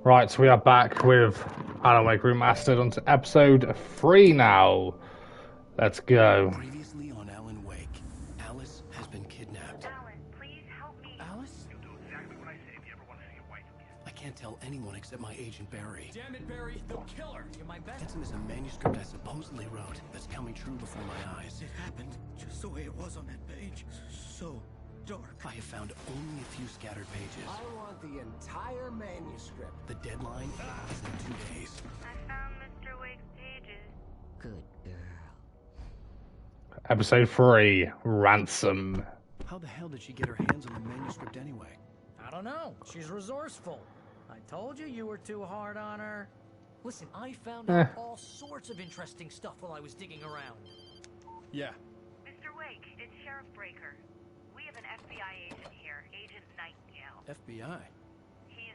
Right, so we are back with Alan Wake Remastered onto episode 3 now. Let's go. Previously on Alan Wake, Alice has been kidnapped. Alan, please help me. Alice? You'll do exactly what I say if you ever want to see your wife again. I can't tell anyone except my agent Barry. Damn it, Barry, they'll kill her. You're my best. Ransom is a manuscript I supposedly wrote that's coming true before my eyes. It happened just the way it was on that page. So dark. I have found only a few scattered pages. I want the entire manuscript. The deadline is in 2 days. I found Mr. Wake's pages. Good girl. Episode 3, Ransom. How the hell did she get her hands on the manuscript anyway? I don't know. She's resourceful. I told you were too hard on her. Listen, I found out all sorts of interesting stuff while I was digging around. Yeah. Mr. Wake, it's Sheriff Breaker. We have an FBI agent here, Agent Nightingale. FBI? He's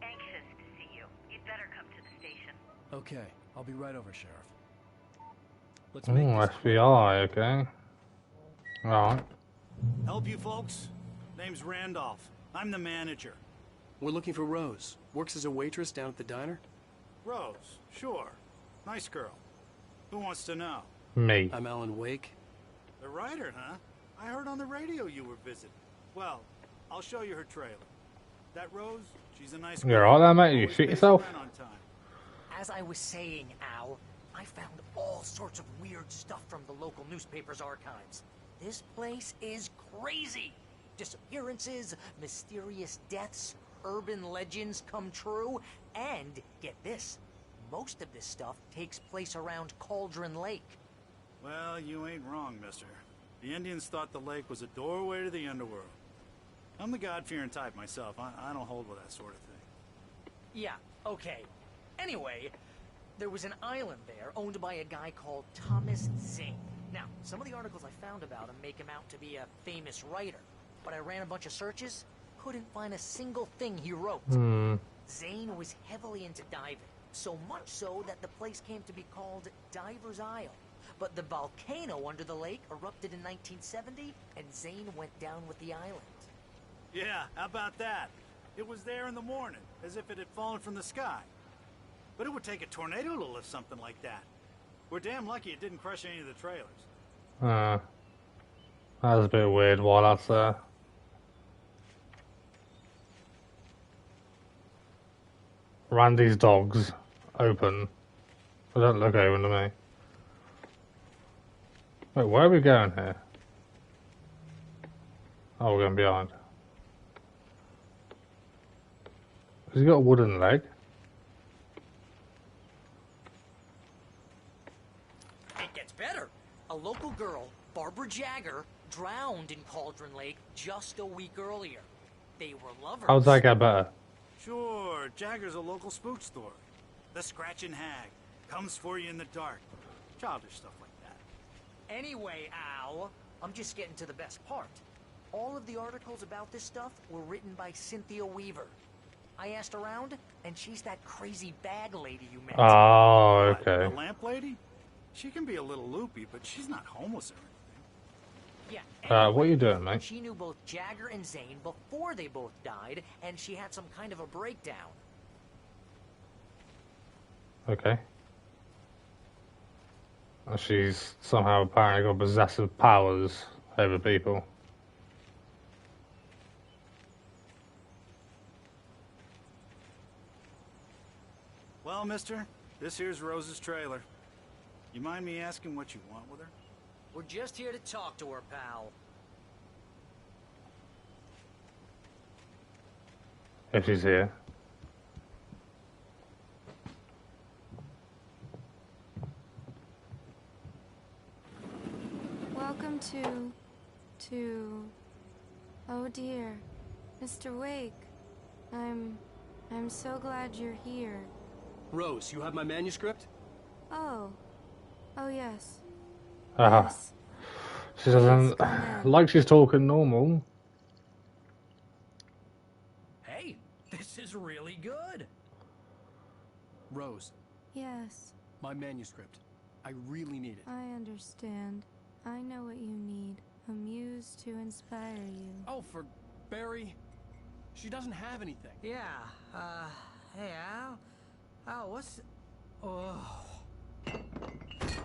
anxious to see you. You'd better come to the station. Okay, I'll be right over, Sheriff. Let's make Oh, this FBI, okay. Alright. Help you folks? Name's Randolph. I'm the manager. We're looking for Rose. Works as a waitress down at the diner. Rose, sure. Nice girl. Who wants to know? Me. I'm Alan Wake. The writer, huh? I heard on the radio you were visiting. Well, I'll show you her trailer. That Rose, she's a nice girl. You're alright there, mate? You Always shoot pays yourself? rent on time. As I was saying, Al, I found all sorts of weird stuff from the local newspaper's archives. This place is crazy. Disappearances, mysterious deaths, urban legends come true, and get this, most of this stuff takes place around Cauldron Lake. Well, you ain't wrong, mister. The Indians thought the lake was a doorway to the underworld. I'm the God-fearing type myself. I don't hold with that sort of thing. Yeah, okay. Anyway, there was an island there owned by a guy called Thomas Zane. Now, some of the articles I found about him make him out to be a famous writer, but I ran a bunch of searches, couldn't find a single thing he wrote. Zane was heavily into diving, so much so that the place came to be called Diver's Isle. But the volcano under the lake erupted in 1970, and Zane went down with the island. Yeah, how about that? It was there in the morning, as if it had fallen from the sky. But it would take a tornado to lift something like that. We're damn lucky it didn't crush any of the trailers. That was a bit weird while that's there. Randy's dogs open. They don't look open to me. Wait, where are we going here? Oh, we're going behind. Has he got a wooden leg? It gets better. A local girl, Barbara Jagger, drowned in Cauldron Lake just a week earlier. They were lovers. How's that get better? Sure, Jagger's a local spook story. The Scratching Hag comes for you in the dark. Childish stuff like that. Anyway, Al, I'm just getting to the best part. All of the articles about this stuff were written by Cynthia Weaver. I asked around, and she's that crazy bag lady you met. Oh, What, okay. the lamp lady? She can be a little loopy, but she's not homeless or anything. Yeah. What are you doing, mate? She knew both Jagger and Zane before they both died, and she had some kind of a breakdown. Okay. She's somehow apparently got possessive powers over people. Well, mister, this here's Rose's trailer. You mind me asking what you want with her? We're just here to talk to her, pal. If she's here. Welcome to... Oh dear, Mr. Wake. I'm so glad you're here. Rose, you have my manuscript? Oh. Oh yes. Yes. She doesn't like she's talking normal. Hey, this is really good. Rose, Yes, my manuscript. I really need it. I understand. I know what you need. A muse to inspire you. Oh, for Barry. She doesn't have anything. Yeah, Hey, Al? Al, what's... Oh.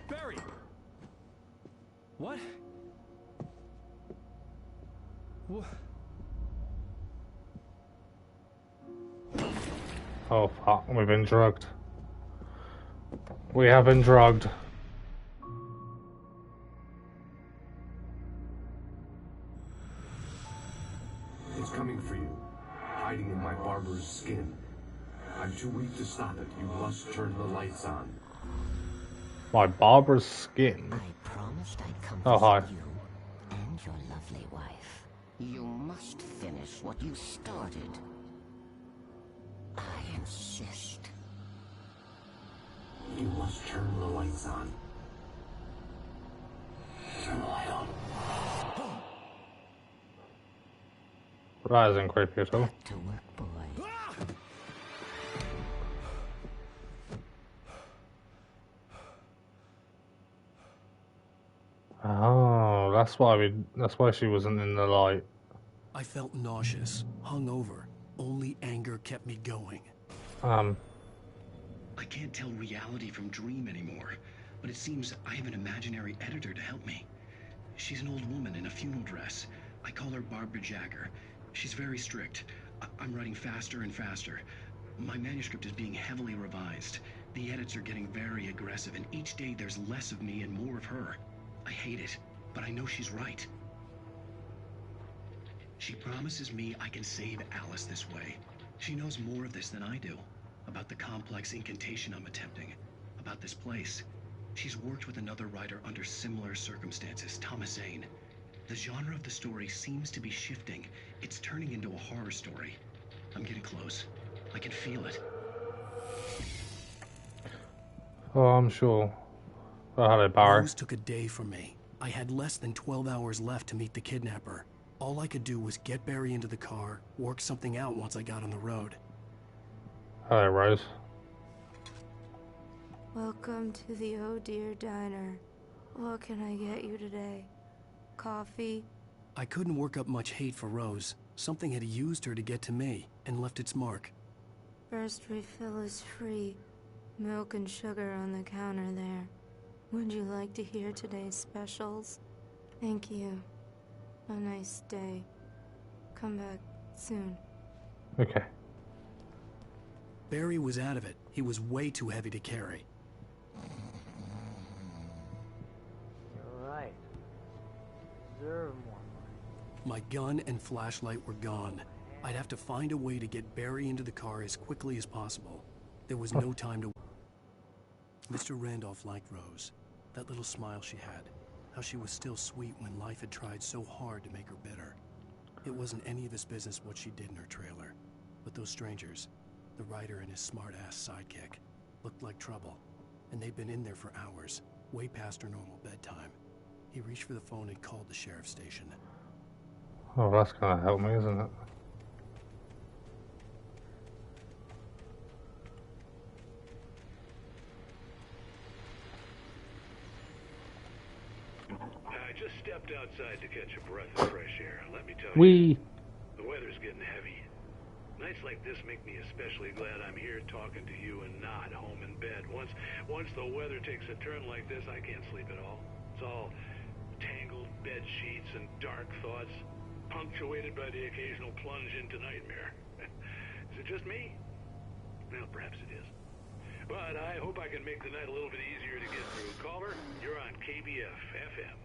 Barry! What? What? Oh fuck, we've been drugged. We have been drugged. It's coming for you, hiding in my barber's skin. I'm too weak to stop it. You must turn the lights on. My barber's skin. I promised I'd come Oh, hi. visit you and your lovely wife. You must finish what you started. I insist. You must turn the lights on. Turn the light on. That isn't creepy at all. To work, boy. Oh, that's why she wasn't in the light. I felt nauseous, hungover. Only anger kept me going. I can't tell reality from dream anymore, but it seems I have an imaginary editor to help me. She's an old woman in a funeral dress. I call her Barbara Jagger. She's very strict. I'm writing faster and faster. My manuscript is being heavily revised. The edits are getting very aggressive, and each day there's less of me and more of her. I hate it, but I know she's right. She promises me I can save Alice this way. She knows more of this than I do. About the complex incantation I'm attempting. About this place. She's worked with another writer under similar circumstances, Thomas Zane. The genre of the story seems to be shifting. It's turning into a horror story. I'm getting close. I can feel it. Oh, I'm sure. Oh, hello, Barry. Rose took a day from me. I had less than 12 hours left to meet the kidnapper. All I could do was get Barry into the car, work something out once I got on the road. Hello, Rose. Welcome to the Oh Dear Diner. What can I get you today? Coffee? I couldn't work up much hate for Rose. Something had used her to get to me and left its mark. First refill is free. Milk and sugar on the counter there. Would you like to hear today's specials? Thank you. A nice day. Come back soon. Okay. Barry was out of it. He was way too heavy to carry. You're right. Deserve more money. My gun and flashlight were gone. I'd have to find a way to get Barry into the car as quickly as possible. There was no time to... Mr. Randolph liked Rose. That little smile she had. How she was still sweet when life had tried so hard to make her bitter. It wasn't any of his business what she did in her trailer. But those strangers, the writer and his smart-ass sidekick, looked like trouble. And they'd been in there for hours, way past her normal bedtime. He reached for the phone and called the sheriff's station. Oh, that's gonna help me, isn't it? I just stepped outside to catch a breath of fresh air. Let me tell you, the weather's getting heavy. Nights like this make me especially glad I'm here talking to you and not home in bed. Once the weather takes a turn like this, I can't sleep at all. It's all tangled bed sheets and dark thoughts, punctuated by the occasional plunge into nightmare. Is it just me? Well, perhaps it is. But I hope I can make the night a little bit easier to get through. Caller, you're on KBF FM.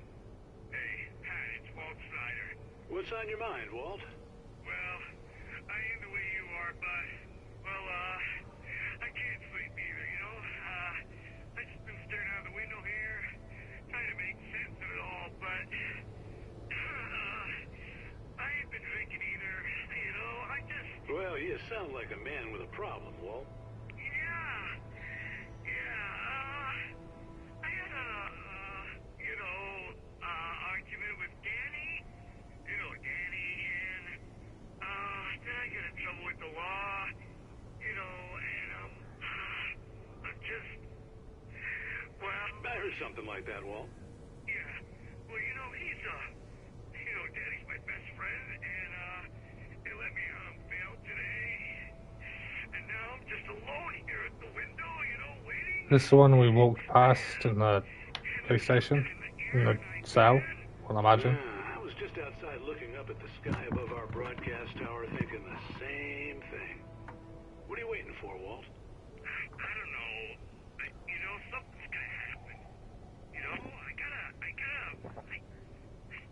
Hey, Pat, it's Walt Snyder. What's on your mind, Walt? Well, I am the way you are, but, well, I can't sleep either, you know? I just been staring out the window here, trying to make sense of it all, but, I ain't been drinking either, you know? I just... Well, you sound like a man with a problem, Walt. I had a, argument with Danny. You know Danny, and, then I get in trouble with the law, you know, and, I'm just, well... I heard something like that, Walt. Yeah, well, you know, Danny's my best friend, and, they let me, bail today, and now I'm just This is the one we walked past in the police station, in the cell, I imagine. I was just outside looking up at the sky above our broadcast tower thinking the same thing. What are you waiting for, Walt? I don't know. You know, something's gonna happen. You know,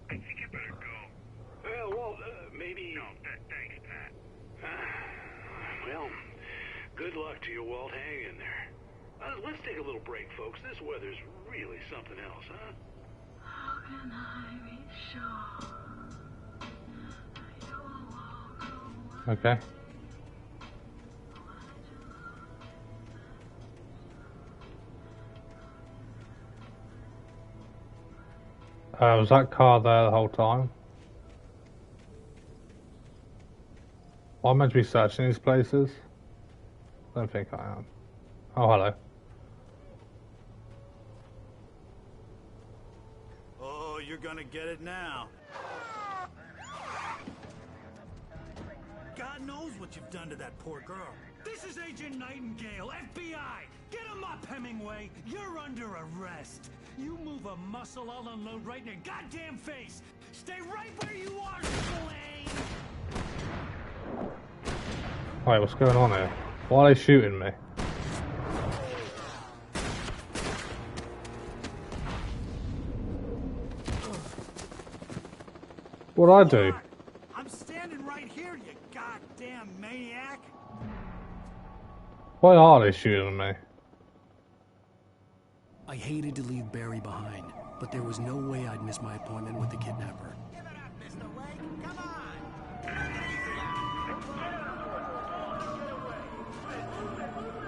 I think I better go. Well, Walt, maybe... No, thanks, Pat. Well, good luck to you, Walt. Hang in there. Let's take a little break, folks. This weather's really something else, huh? How can I be sure you will walk away? Okay. Was that car there the whole time? Am I meant to be searching these places? I don't think I am. Oh, hello. Oh, you're gonna get it now. God knows what you've done to that poor girl. This is Agent Nightingale, FBI! Get him up, Hemingway! You're under arrest! You move a muscle, I'll unload right in your goddamn face! Stay right where you are, Slane! Wait, what's going on here? Why are they shooting me? What'd I do? I'm standing right here, you goddamn maniac! Why are they shooting me? I hated to leave Barry behind, but there was no way I'd miss my appointment with the kidnapper. Give it up, Mr. Wake! Come on!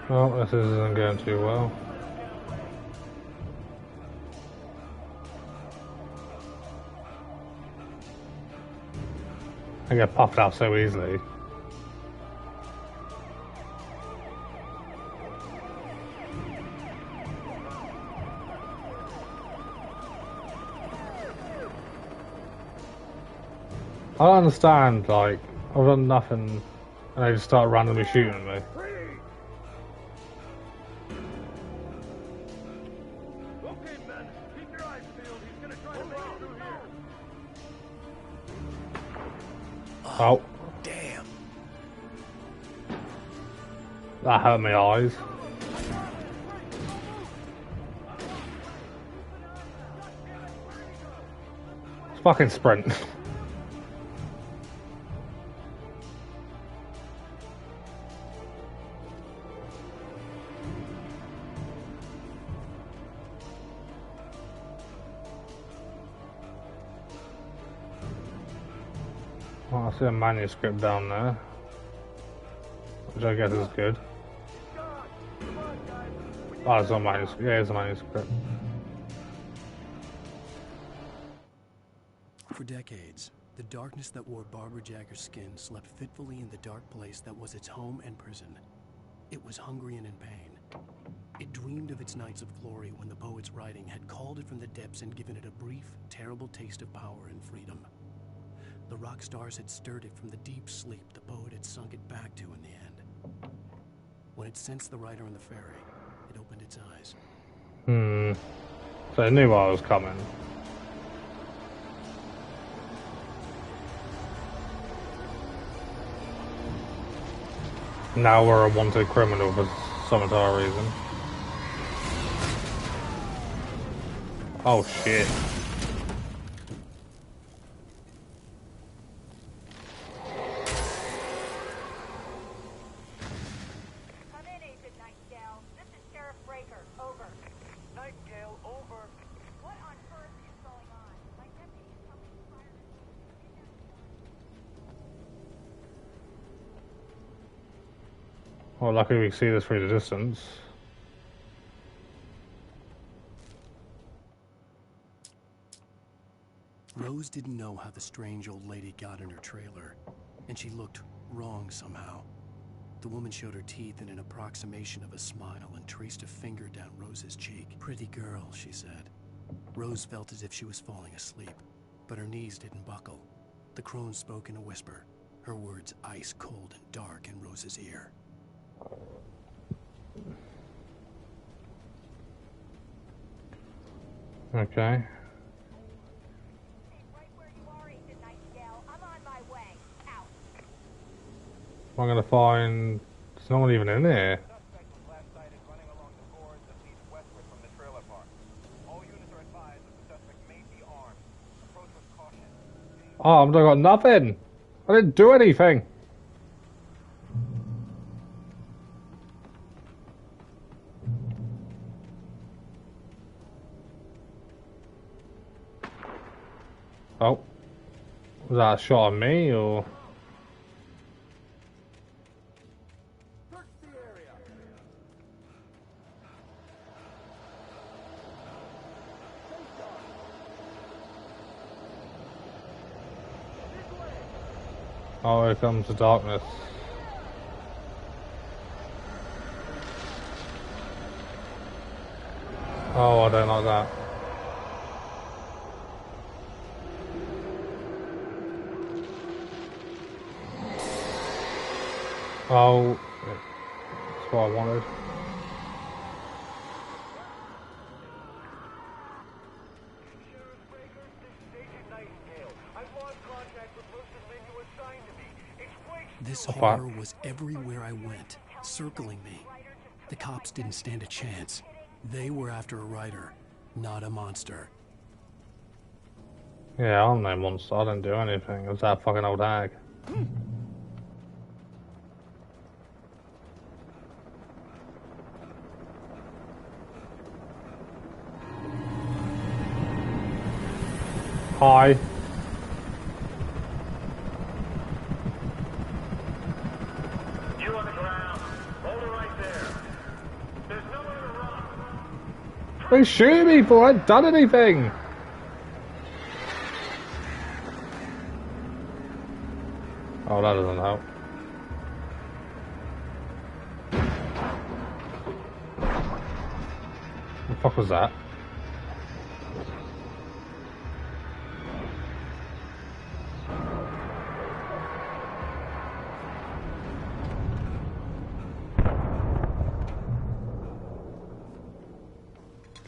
Well, this isn't going too well. I get puffed out so easily. I don't understand, like, I've done nothing and they just start randomly shooting me. Okay, men, keep your eyes peeled. He's gonna try to make it through here. Oh. Damn. That hurt my eyes. It's fucking sprint. Oh, I see a manuscript down there, which I guess is good. Oh, it's a manuscript. Yeah, it's a manuscript. For decades, the darkness that wore Barbara Jagger's skin slept fitfully in the dark place that was its home and prison. It was hungry and in pain. It dreamed of its nights of glory when the poet's writing had called it from the depths and given it a brief, terrible taste of power and freedom. The rock stars had stirred it from the deep sleep the poet had sunk it back to in the end. When it sensed the rider on the ferry, it opened its eyes. So it knew I was coming. Now we're a wanted criminal for some other reason. Oh shit. Come in, Agent Nightingale. This is Sheriff Breaker. Over. Nightingale, over. What on earth is going on? My deputy is helping the firemen. Well, luckily we can see this through the distance. Rose didn't know how the strange old lady got in her trailer, and she looked wrong somehow. The woman showed her teeth in an approximation of a smile and traced a finger down Rose's cheek. Pretty girl, she said. Rose felt as if she was falling asleep, but her knees didn't buckle. The crone spoke in a whisper, her words ice cold and dark in Rose's ear. Okay. I'm gonna find. There's no one even in here. Oh, I've got nothing. I didn't do anything. Oh. Was that a shot at me, or...? Oh, here comes the darkness. Oh, I don't like that. Oh, that's what I wanted. This horror was everywhere I went, circling me. The cops didn't stand a chance. They were after a writer, not a monster. Yeah, I'm no monster. I didn't do anything. It was that fucking old hag. Hi. You on the ground. Hold it right there. There's nowhere to run. They shoot me for I hadn't done anything. Oh, that doesn't help. What the fuck was that?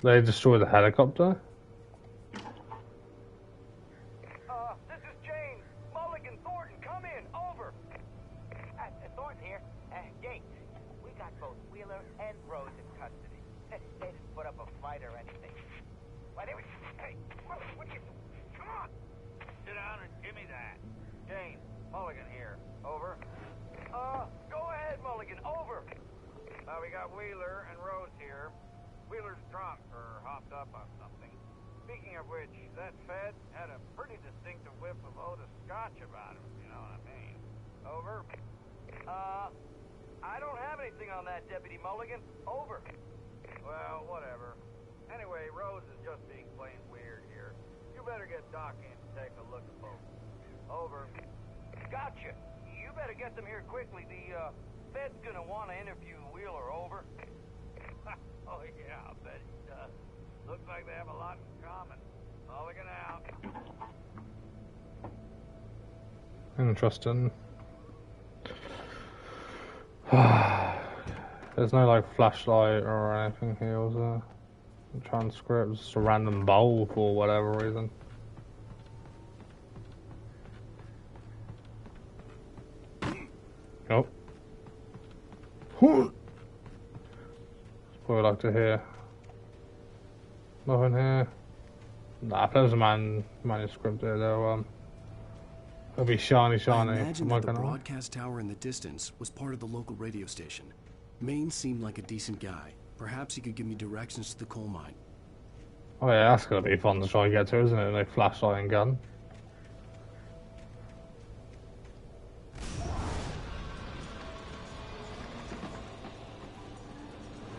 They destroyed the helicopter? This is James. Mulligan, Thornton, come in. Over. Thornton here. James, we got both Wheeler and Rose in custody. They didn't put up a fight or anything. Why, they were... Hey, what you... Come on. Sit down and give me that. James, Mulligan here. Over. Go ahead, Mulligan. Over. We got Wheeler and Rose here. Wheeler's drunk or hopped up on something. Speaking of which, that Fed had a pretty distinctive whiff of Otis Scotch about him, you know what I mean. Over. I don't have anything on that, Deputy Mulligan. Over. Well, whatever. Anyway, Rose is just being plain weird here. You better get Doc in to take a look at both. Over. Gotcha. You better get them here quickly. The Fed's gonna want to interview Wheeler. Over. Oh, yeah, I bet he does. Looks like they have a lot in common. Mulligan out. Interesting. There's no, like, flashlight or anything here, was there? Transcript, just a random bowl for whatever reason. Oh. That's what we like to hear. Nothing here. Nah, if there's a manuscript there, it'll be shiny. I imagine that the broadcast tower in the distance was part of the local radio station. Maine seemed like a decent guy. Perhaps he could give me directions to the coal mine. Oh yeah, that's gonna be fun to try and get to, isn't it? No flashlight and gun.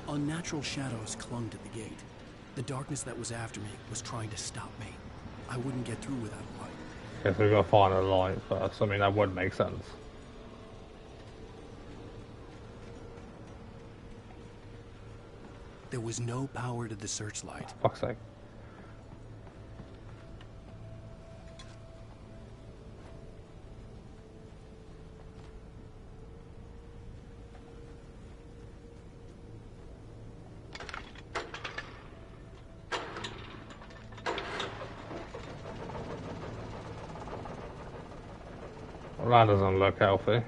Unnatural shadows clung to the gate. The darkness that was after me was trying to stop me. I wouldn't get through without a light. Guess we've got to find a light first. I mean, that would make sense. There was no power to the searchlight. Fuck's sake. Well, that doesn't look healthy.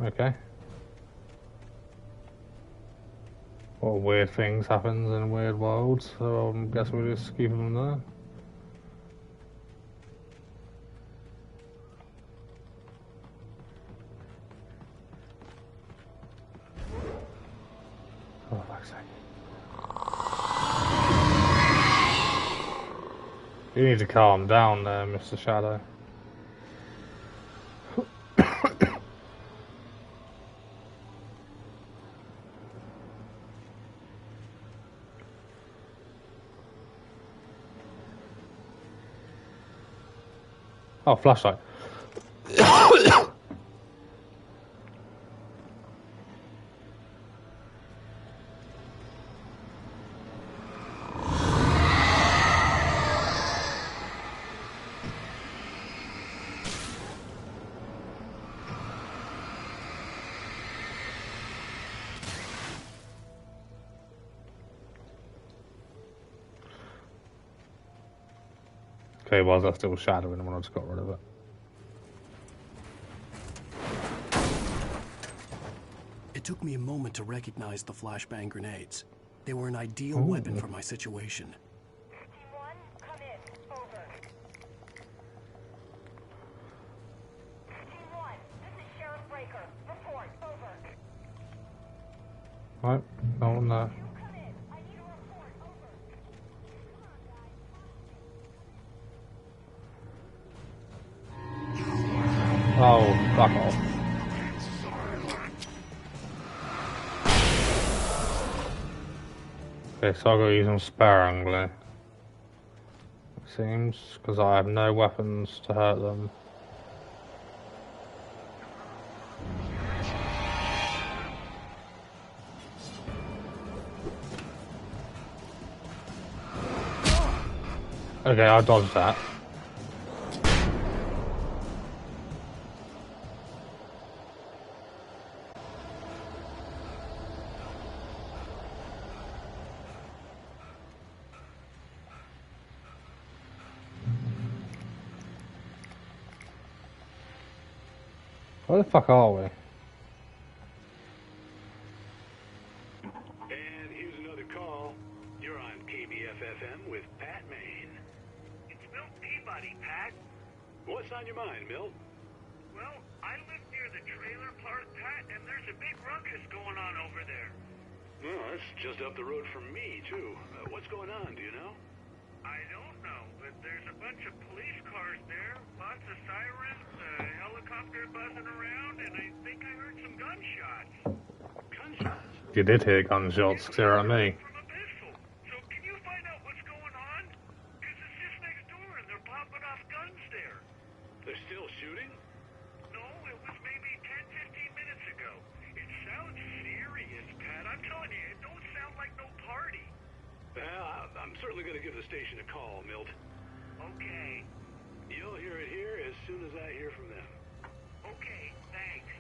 Okay. What weird things happens in weird worlds, so I guess we'll just keep them there. Oh, fuck's sake. You need to calm down there, Mr. Shadow. Oh, flashlight. Okay, well, that's still shadowing when I just got rid of it. It took me a moment to recognize the flashbang grenades. They were an ideal weapon for my situation. Team 1, come in. Over. Team 1, this is Sheriff Breaker. Report. Over. Right, no one there. Come in. I need a report. Over. Come on, guys. Oh, fuck off. Okay, so I gotta use them sparingly. It seems, because I have no weapons to hurt them. Okay, I dodged that. Where the fuck are we? And here's another call. You're on KBFFM with Pat Maine. It's Milt Peabody, Pat. What's on your mind, Milt? Well, I live near the trailer park, Pat, and there's a big ruckus going on over there. Oh, that's just up the road from me, too. What's going on, do you know? I don't know, but there's a bunch of police cars there, lots of sirens, a helicopter buzzing around, and I think I heard some gunshots. Gunshots? You did hear gunshots clear at me. From a pistol. So can you find out what's going on? Because it's just next door and they're popping off guns there. They're still shooting? No, it was maybe 10, 15 minutes ago. It sounds serious, Pat. I'm telling you, it don't sound like no party. Well, I'm certainly going to give the station a call, Milt. Okay. You'll hear it here as soon as I hear from them. Okay, thanks.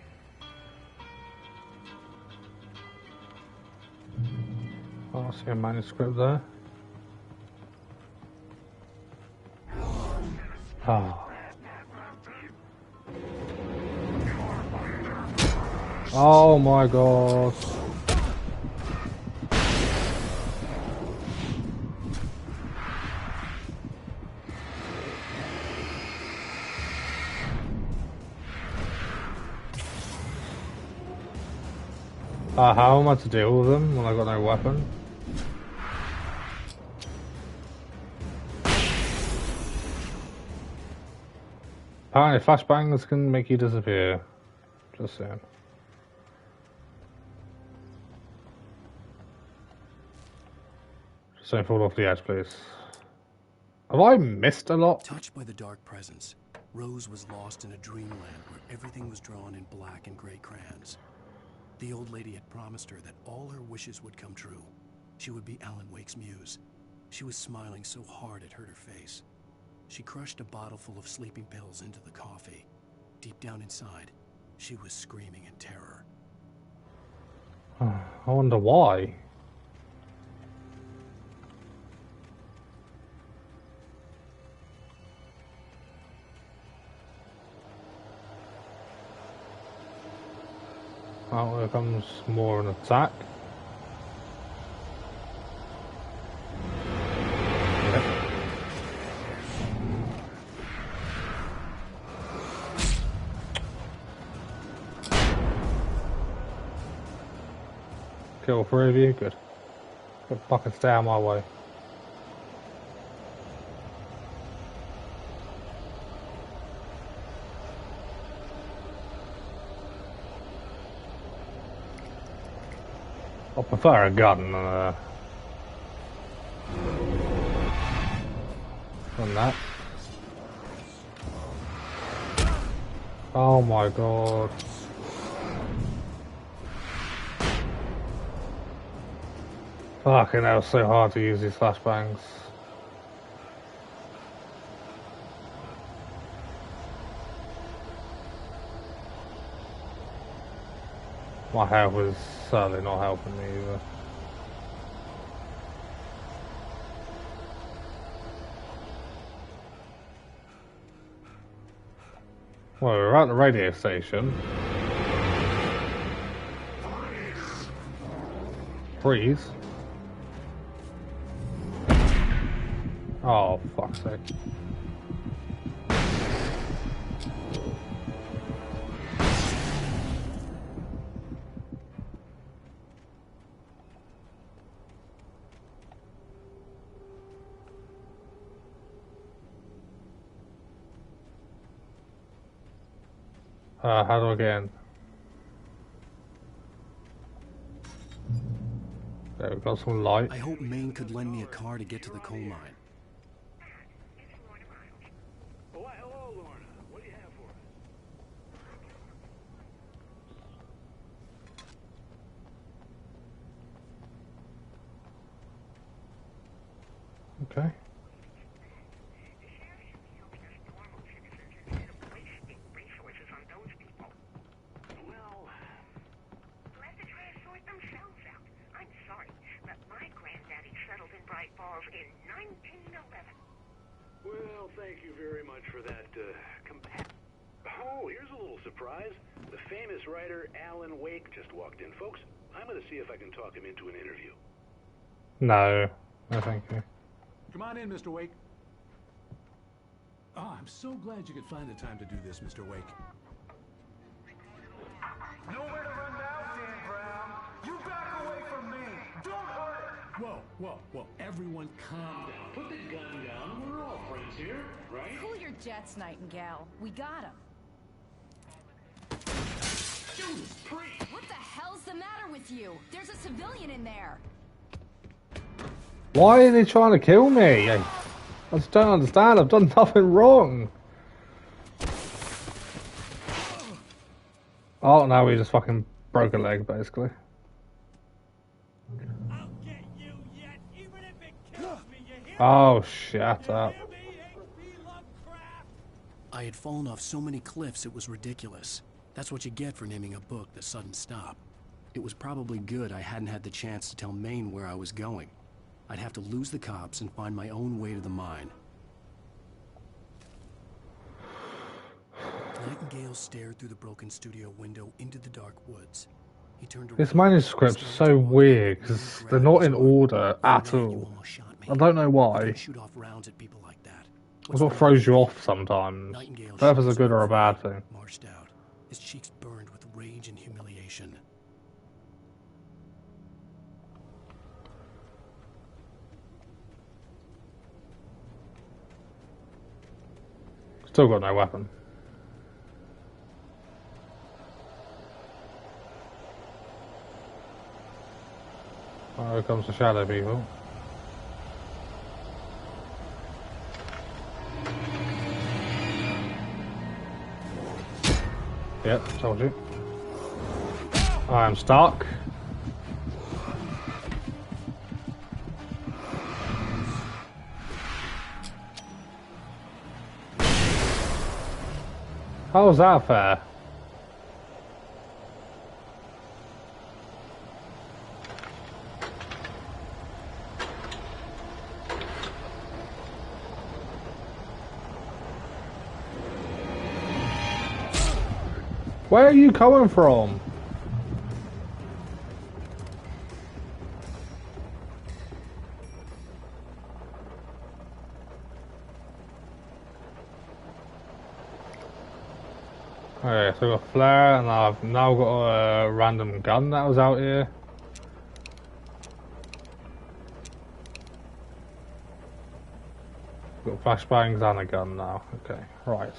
Oh, I see a manuscript there. Oh. Oh my god. How am I to deal with them when I've got no weapon? Apparently flashbangs can make you disappear. Just saying. Just don't fall off the edge, please. Have I missed a lot? Touched by the dark presence, Rose was lost in a dreamland where everything was drawn in black and gray crayons. The old lady had promised her that all her wishes would come true. She would be Alan Wake's muse. She was smiling so hard it hurt her face. She crushed a bottle full of sleeping pills into the coffee. Deep down inside, she was screaming in terror. I wonder why. Oh, here comes more an attack. Kill 3 of you, good. Good fucking stay out of my way. I prefer a gun than that. Oh my god. Fucking hell, it's so hard to use these flashbangs. My health is certainly not helping me either. Well, we're at the radio station. Freeze. Oh, fuck's sake. How do I get in? There, we've got some light. I hope Maine could lend me a car to get to the coal mine. Oh, hello, Lorna. What do you have for us? Okay. Well, thank you very much for that, Oh, here's a little surprise. The famous writer Alan Wake just walked in. Folks, I'm gonna see if I can talk him into an interview. No. No, thank you. Come on in, Mr. Wake. Oh, I'm so glad you could find the time to do this, Mr. Wake. Nowhere to run now, Dan Brown. You back away from me. Don't hurt her. Whoa, whoa, whoa. Everyone calm down. Put the gun down. We're all friends here, right? Cool your jets, Nightingale. We got him. Judas Priest! What the hell's the matter with you? There's a civilian in there. Why are they trying to kill me? I just don't understand. I've done nothing wrong. Oh, now we just fucking broke a leg, basically. I'll get you yet, even if it kills me, you hear? Oh, shut up. I had fallen off so many cliffs it was ridiculous. That's what you get for naming a book The Sudden Stop. It was probably good I hadn't had the chance to tell Maine where I was going. I'd have to lose the cops and find my own way to the mine. Nightingale stared through the broken studio window into the dark woods. He turned around. This manuscript's so weird because they're not in order at all. I don't know why. Shoot off rounds at people like that. That's what throws you off sometimes. Whether it's a good or a bad thing. Marched out. His cheeks burned with rage and humiliation. Still got no weapon. Oh, here comes the shadow people. Yep, told you. I am Stark. How's that fair? Where are you coming from? Okay, so I've got a flare, and I've now got a random gun that was out here. Got flashbangs and a gun now. Okay, right.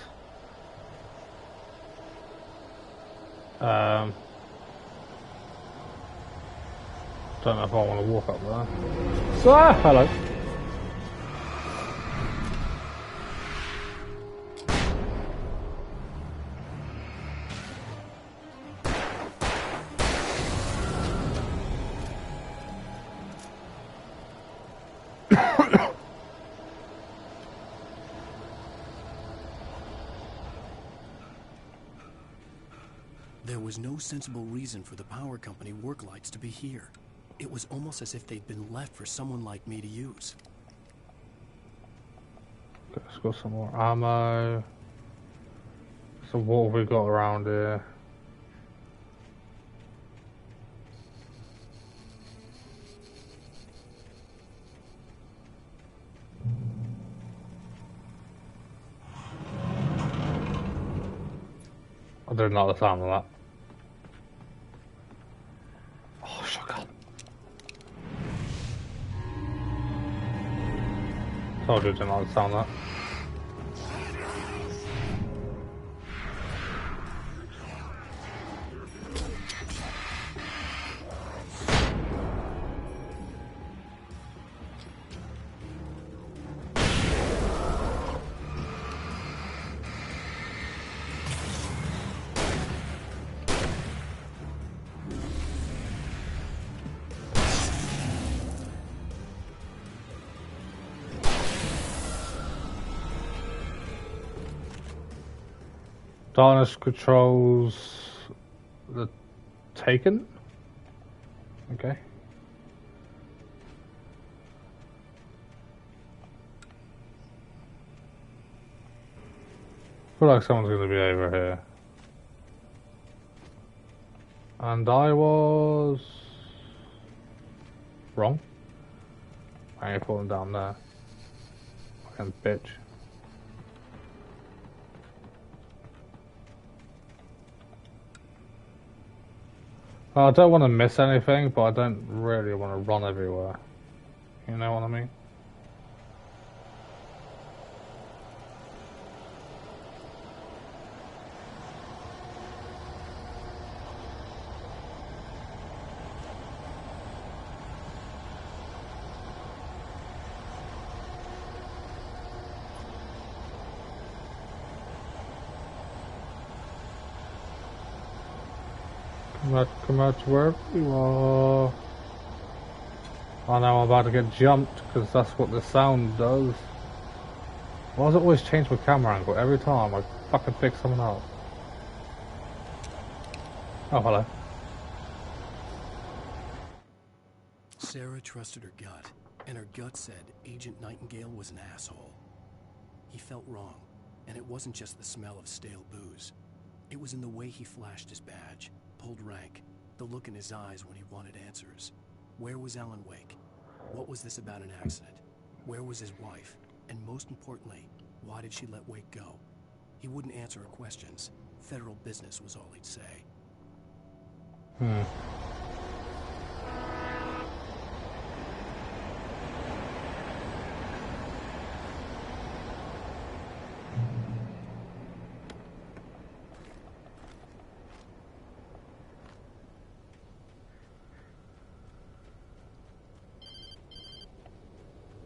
Don't know if I want to walk up there. Ah, hello. There was no sensible reason for the power company work lights to be here. It was almost as if they'd been left for someone like me to use. Let's got some more ammo. So what have we got around here? I did not like the sound of that. Oh, shotgun. Told you I didn't like the sound of that. Darkness controls the Taken? Okay. I feel like someone's gonna be over here. And I was wrong. I ain't falling down there. Fucking bitch. I don't want to miss anything, but I don't really want to run everywhere. You know what I mean? Come out to wherever you are. I know I'm about to get jumped because that's what the sound does. Why does it always change my camera angle every time I fucking pick someone up? Oh, hello. Sarah trusted her gut, and her gut said Agent Nightingale was an asshole. He felt wrong, and it wasn't just the smell of stale booze. It was in the way he flashed his badge, pulled rank, the look in his eyes when he wanted answers. Where was Alan Wake? What was this about an accident? Where was his wife? And most importantly, why did she let Wake go? He wouldn't answer her questions. Federal business was all he'd say.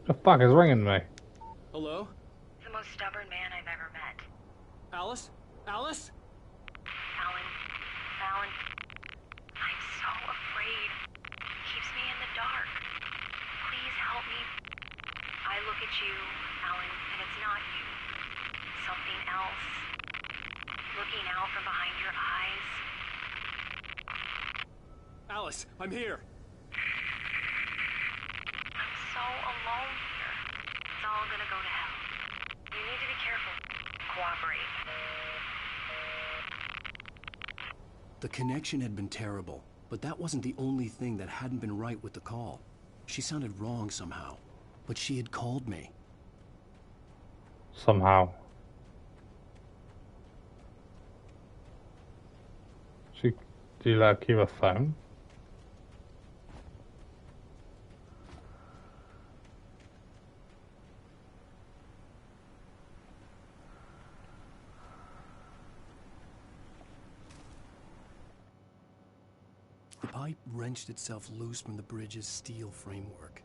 The fuck is ringing me? Hello? The most stubborn man I've ever met. Alice? Alice? Alan, I'm so afraid. He keeps me in the dark. Please help me. I look at you, Alan, and it's not you. Something else. smile from behind your eyes. Alice, I'm here. I'm so alone here. It's all gonna go to hell. You need to be careful. Cooperate. The connection had been terrible, but that wasn't the only thing that hadn't been right with the call. She sounded wrong somehow, but she had called me. Somehow. Do you like keep a phone? The pipe wrenched itself loose from the bridge's steel framework.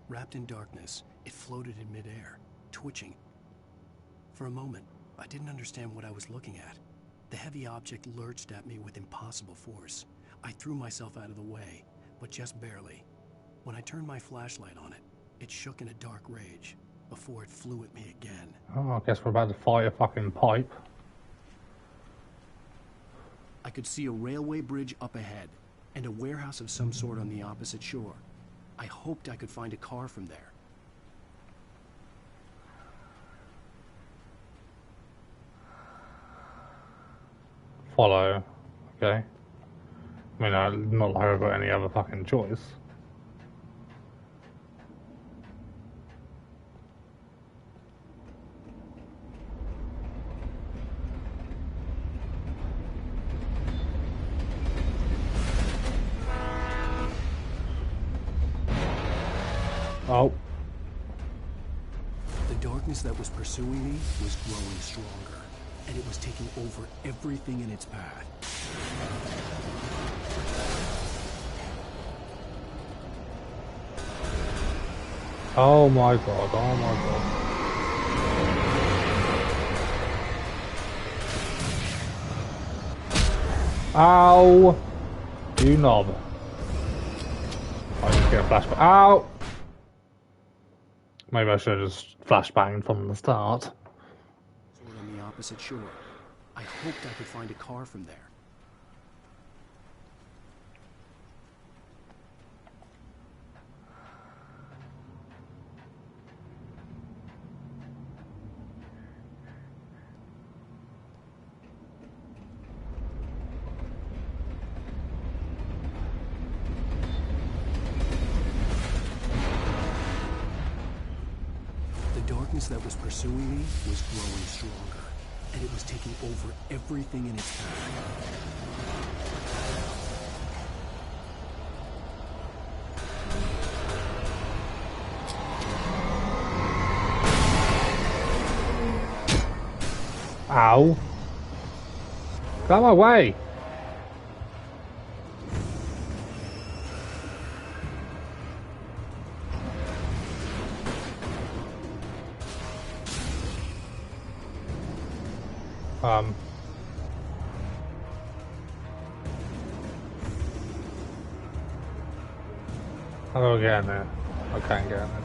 Wrapped in darkness, it floated in midair, twitching. For a moment, I didn't understand what I was looking at. The heavy object lurched at me with impossible force. I threw myself out of the way, but just barely. When I turned my flashlight on it, it shook in a dark rage before it flew at me again. Oh, I guess we're about to fight a fucking pipe. I could see a railway bridge up ahead and a warehouse of some sort on the opposite shore. I hoped I could find a car from there. Follow, okay. I mean, not like I've got any other fucking choice. Oh. The darkness that was pursuing me was growing stronger, and it was taking over everything in its path. Oh my god, oh my god. Ow! You knob. I just get a flashback. Ow! Maybe I should have just flashbanged from the start. On the opposite shore. I hoped I could find a car from there. The darkness that was pursuing me was growing stronger, and it was taking over everything in its path. Ow. Get out of my way. How do I get in there? I can't get in there.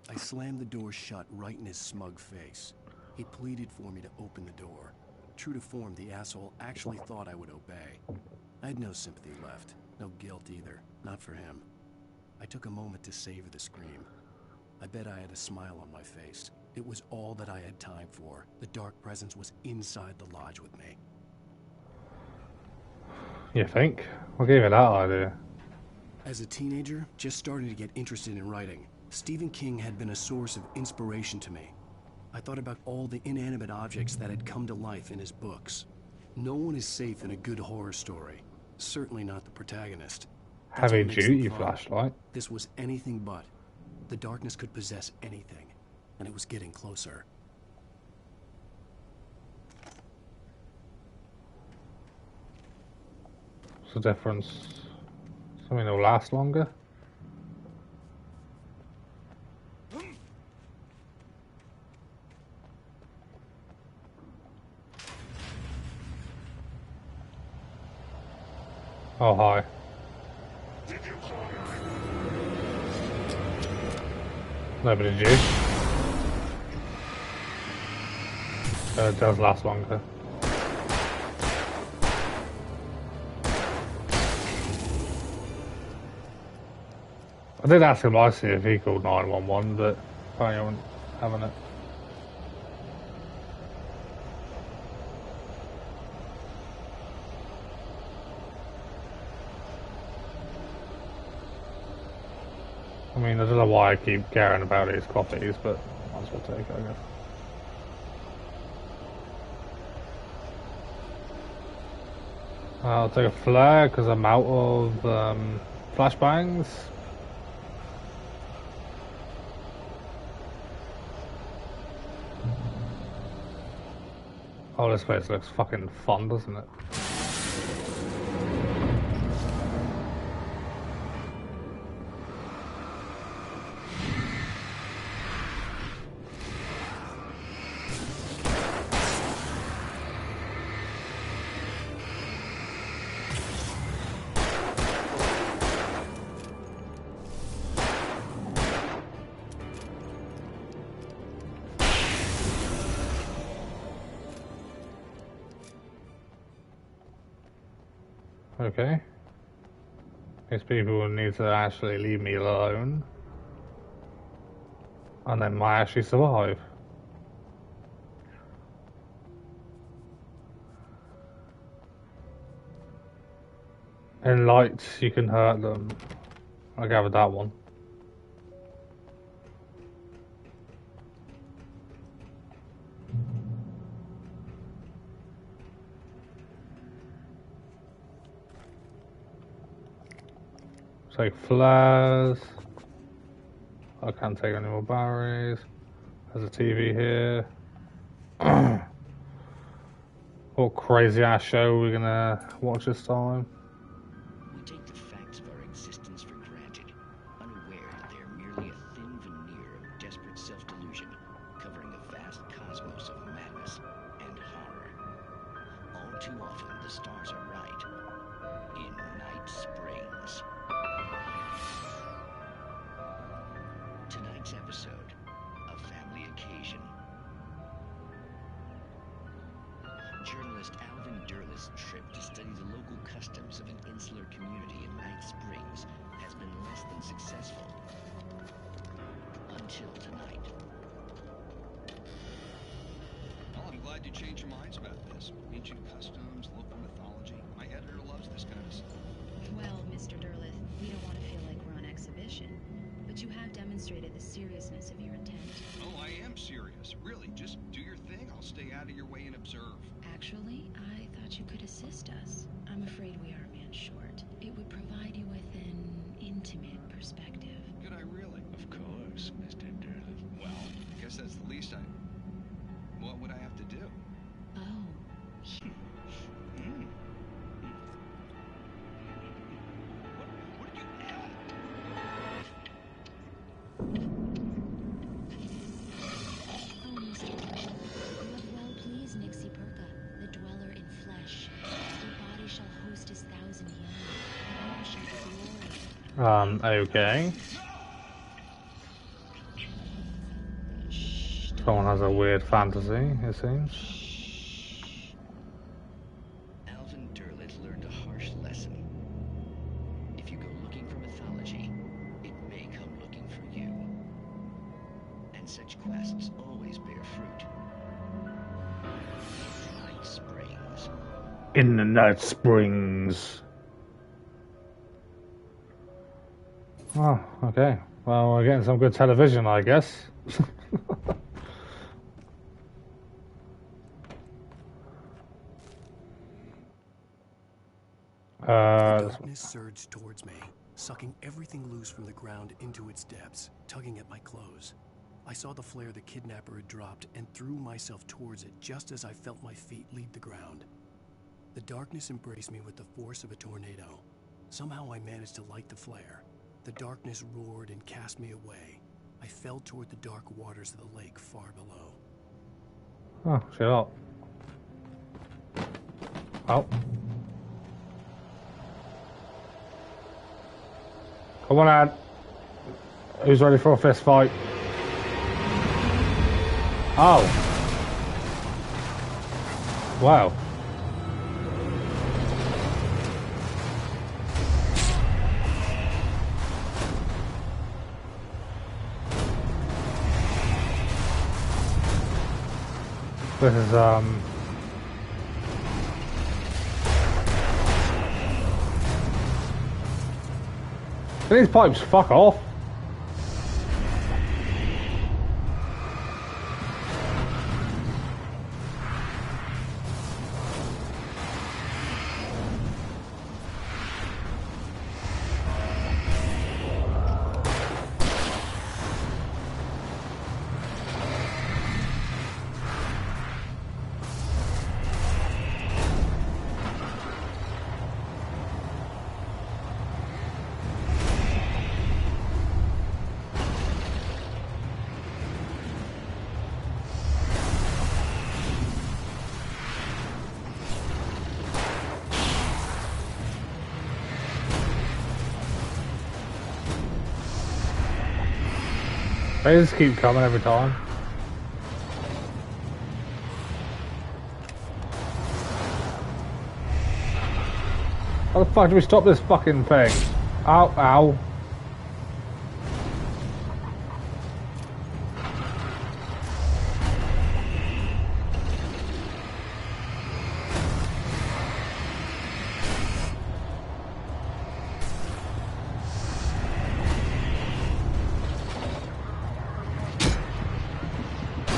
I slammed the door shut right in his smug face. He pleaded for me to open the door. True to form, the asshole actually thought I would obey. I had no sympathy left, no guilt either, not for him. I took a moment to savor the scream. I bet I had a smile on my face. It was all that I had time for. The dark presence was inside the lodge with me. You think? What gave you that idea? As a teenager, just starting to get interested in writing, Stephen King had been a source of inspiration to me. I thought about all the inanimate objects that had come to life in his books. No one is safe in a good horror story. Certainly not the protagonist. That's Heavy what makes duty them fun. flashlight. This was anything but. The darkness could possess anything, and it was getting closer. What's the difference? Something that'll last longer? Oh, hi. No, but did you? It does last longer. I did ask him nicely if he called 911, but apparently he wasn't having it. I mean, I don't know why I keep caring about his copies, but might as well take it, I guess. I'll take a flare because I'm out of flashbangs. Oh, this place looks fucking fun, doesn't it? Okay. These people need to actually leave me alone. And they might actually survive. In lights, you can hurt them. I gathered that one. Take flares. I can't take any more batteries. There's a TV here. What crazy ass show we're gonna watch this time? We take the facts of our existence for granted, unaware that they are merely a thin veneer of desperate self-delusion, covering a vast cosmos of madness and horror. All too often, the stars are right. In Night Springs. Tonight's episode, a family occasion. Journalist Alvin Durleth's trip to study the local customs of an insular community in Night Springs has been less than successful. Until tonight. Well, I'm glad you changed your minds about this. Ancient customs, local mythology. My editor loves this kind of stuff. Well, Mr. Durleth, we don't want to feel like we're on exhibition, but you have demonstrated the seriousness of your intent. Oh, I am serious. Really, just do your thing. I'll stay out of your way and observe. Actually, I thought you could assist us. I'm afraid we are a man short. It would provide you with an intimate perspective. Could I really? Of course, Mr. Durleth. Well, I guess that's the least I... What would I have to do? Oh. What did you... Oh, Mr. Durleth, you have well pleased Nixie Perka, the dweller in flesh. Your body shall host his 1,000 young, and you shall be glory. Okay. Someone has a weird fantasy, it seems. Alvin Durleth learned a harsh lesson. If you go looking for mythology, it may come looking for you. And such quests always bear fruit. Night Springs. In the Night Springs. Oh, okay. Well, we're getting some good television, I guess. Darkness surged towards me, sucking everything loose from the ground into its depths, tugging at my clothes. I saw the flare the kidnapper had dropped and threw myself towards it just as I felt my feet leave the ground. The darkness embraced me with the force of a tornado. Somehow I managed to light the flare. The darkness roared and cast me away. I fell toward the dark waters of the lake far below. Oh, shut up. Oh. Come on, lad. Who's ready for a fist fight? Oh. Wow. This is, these pipes fuck off. They just keep coming every time. How the fuck do we stop this fucking thing? Ow, ow.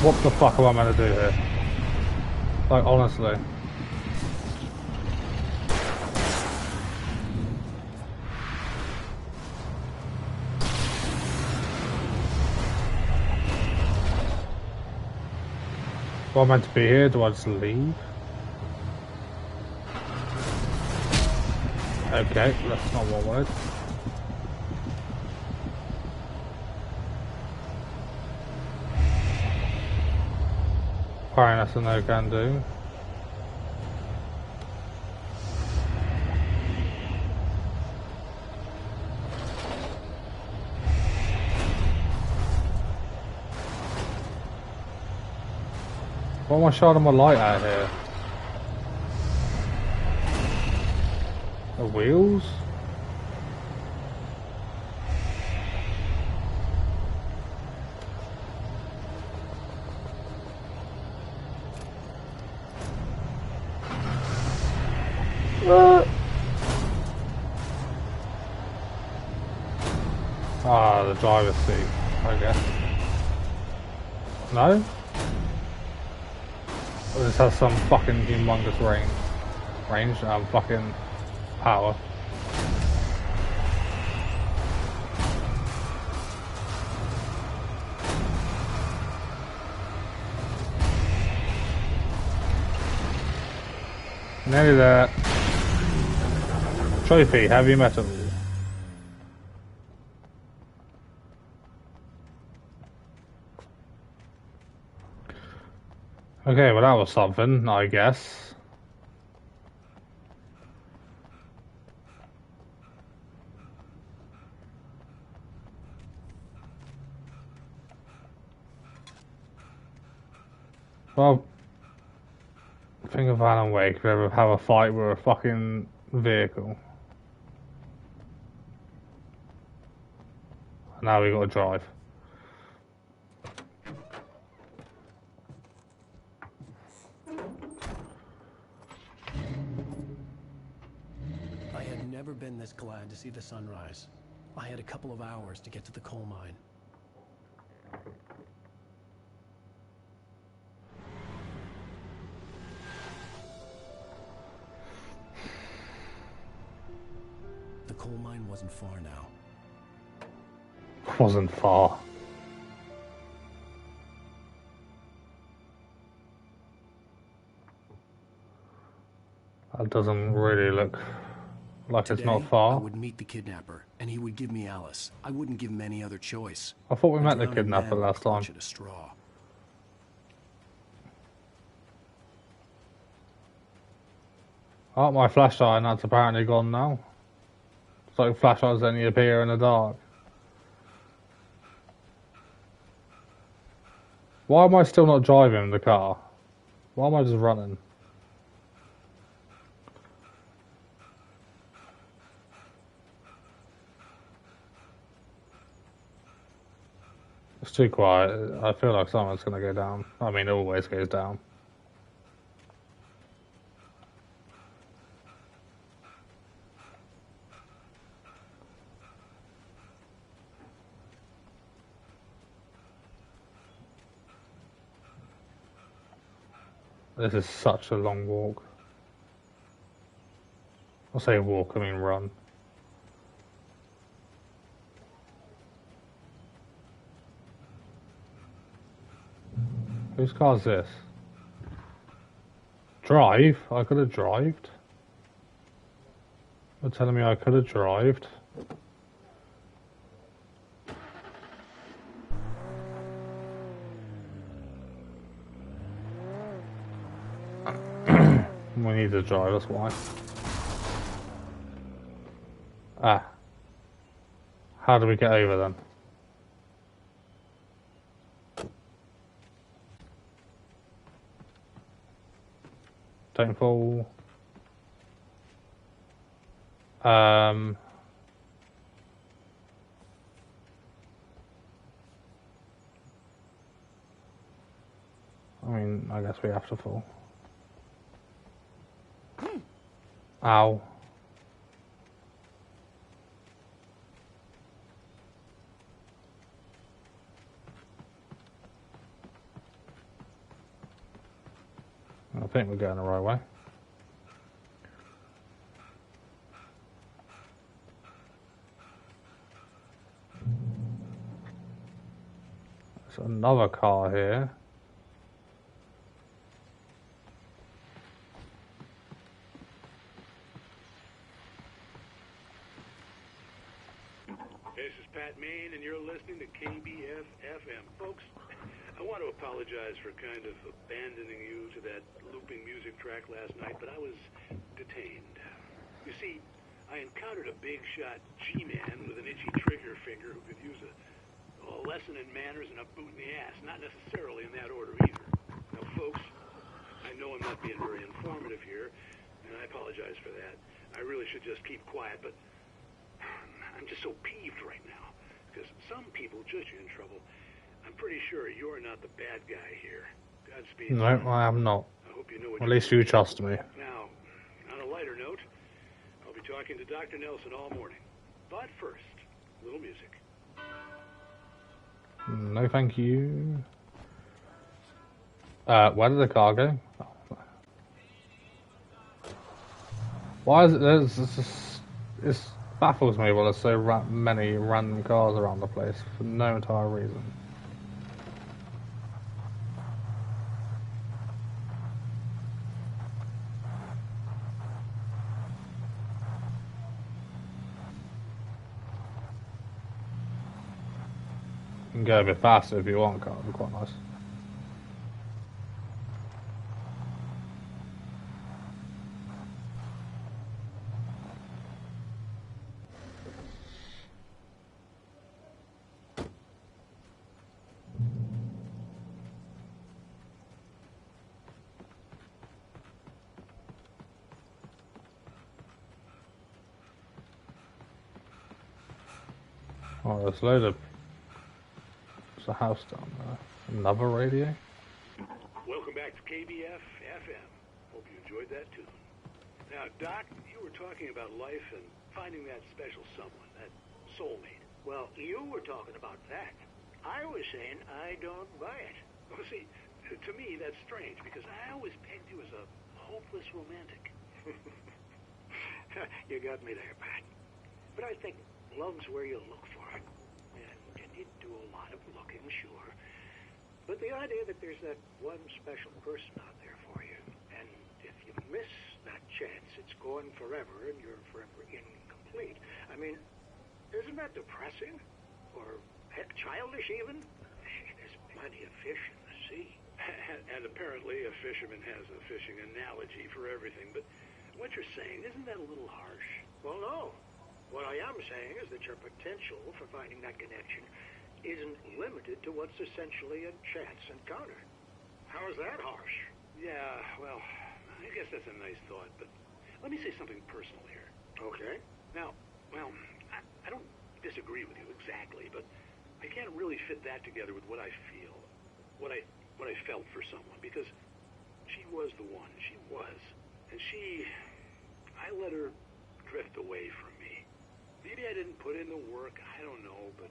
What the fuck am I meant to do here? Like, honestly. Do I meant to be here? Do I just leave? Okay, that's not what I wanted. Alright, that's a no can do. Why am I shining my light out here? The wheels? Ah, the driver's seat, I guess. No? Or this has some fucking humongous range, fucking power. Nearly there. Trophy, heavy metal. Okay, well that was something, I guess. Well, think of Alan Wake, if we ever have a fight with a fucking vehicle. Now we gotta drive. I had never been this glad to see the sunrise. I had a couple of hours to get to the coal mine. The coal mine wasn't far now. Wasn't far. That doesn't really look like Today, it's not far. I would meet the kidnapper, and he would give me Alice. I wouldn't give him any other choice. I thought we met the drowning kidnapper man would last time. clutch at a straw. Oh, my flashlight, and that's apparently gone now. It's like flashlights only appear in the dark. Why am I still not driving the car? Why am I just running? too quiet. I feel like someone's gonna go down. I mean, it always goes down. This is such a long walk. I say walk, I mean run. Whose car is this? Drive? I could have drived. You're telling me I could have drived? We need to drive, that's why. Ah. How do we get over then? Don't fall. I mean, I guess we have to fall. Ow. I think we're going the right way. There's another car here. This is Pat Main, and you're listening to KBF FM. Folks, I want to apologize for kind of abandoning you to that looping music track last night, but I was detained. You see, I encountered a big shot G-man with an itchy trigger finger who could use a lesson in manners and a boot in the ass. Not necessarily in that order either. Now, folks, I know I'm not being very informative here, and I apologize for that. I really should just keep quiet, but I'm just so peeved right now, because some people judge you in trouble. I'm pretty sure you're not the bad guy here. Godspeed. No, I am not. I hope you know what At least you trust me. Now, on a lighter note, I'll be talking to Dr. Nelson all morning. But first, a little music. No, thank you. Where did the car go? Oh. Why is it? It baffles me why there's so many random cars around the place for no entire reason. You can go a bit faster if you want, car would be quite nice. Oh, there's a load of... There's a house down there. Another radio? Welcome back to KBF FM. Hope you enjoyed that too. Now, Doc, you were talking about life and finding that special someone, that soulmate. Well, you were talking about that. I was saying I don't buy it. Well, see, to me that's strange, because I always pegged you as a hopeless romantic. You got me there, Pat. But I think love's where you look for it. And you do a lot of looking, sure. But the idea that there's that one special person out there for you, and if you miss that chance, it's gone forever, and you're forever incomplete. I mean, isn't that depressing? Or, heck, childish even? There's plenty of fish in the sea. And apparently a fisherman has a fishing analogy for everything, but what you're saying, isn't that a little harsh? Well, no. What I am saying is that your potential for finding that connection isn't limited to what's essentially a chance encounter. How is that harsh? Yeah, well, I guess that's a nice thought, but let me say something personal here. Okay. Now, well, I don't disagree with you exactly, but I can't really fit that together with what I feel, what I felt for someone, because she was the one. She was. And I let her drift away from me. Maybe I didn't put in the work, I don't know, but,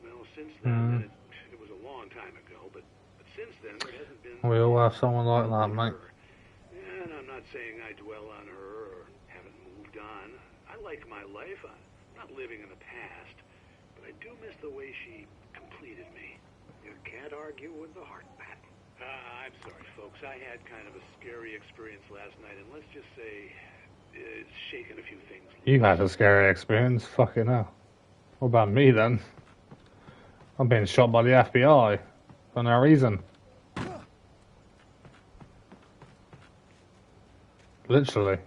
well, since then, and it was a long time ago, but since then, there hasn't been... We all have someone like that, mate. And I'm not saying I dwell on her or haven't moved on. I like my life. I'm not living in the past, but I do miss the way she completed me. You can't argue with the heart, Pat. I'm sorry, folks. I had kind of a scary experience last night, and let's just say it's shaken a few things. You had a scary experience? Fucking hell. What about me, then? I'm being shot by the FBI for no reason. Literally.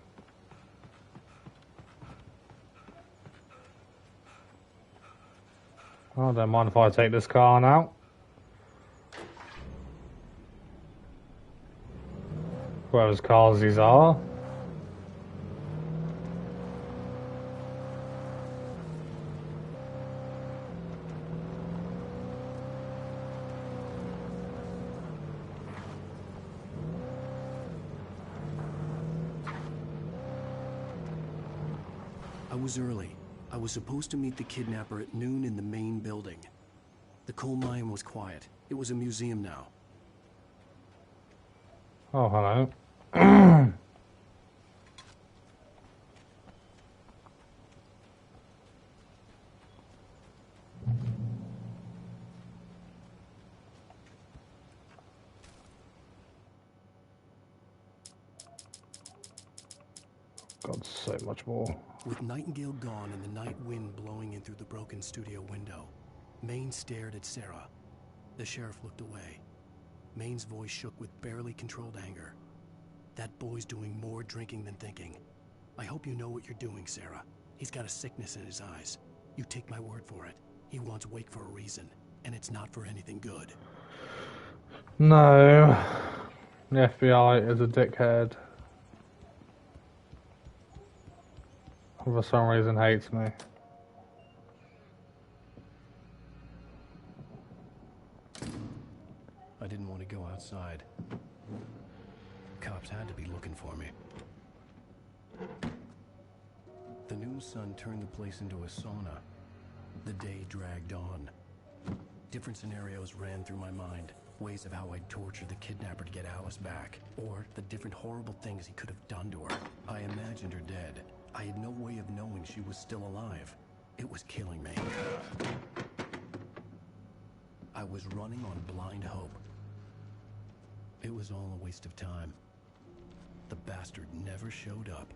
Oh, don't mind if I take this car now. Whoever's cars these are. I was early. I was supposed to meet the kidnapper at noon in the main building. The coal mine was quiet. It was a museum now. Oh, hello. God, so much more. With Nightingale gone and the night wind blowing in through the broken studio window, Maine stared at Sarah. The sheriff looked away. Maine's voice shook with barely controlled anger. That boy's doing more drinking than thinking. I hope you know what you're doing, Sarah. He's got a sickness in his eyes. You take my word for it. He wants Wake for a reason, and it's not for anything good. No. The FBI is a dickhead. For some reason hates me. I didn't want to go outside. Cops had to be looking for me. The noon sun turned the place into a sauna. The day dragged on. Different scenarios ran through my mind. Ways of how I'd torture the kidnapper to get Alice back. Or the different horrible things he could have done to her. I imagined her dead. I had no way of knowing she was still alive. It was killing me. I was running on blind hope. It was all a waste of time. The bastard never showed up.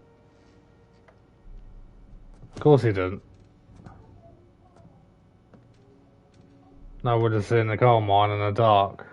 Of course he didn't. No, we're just in the coal mine in the dark.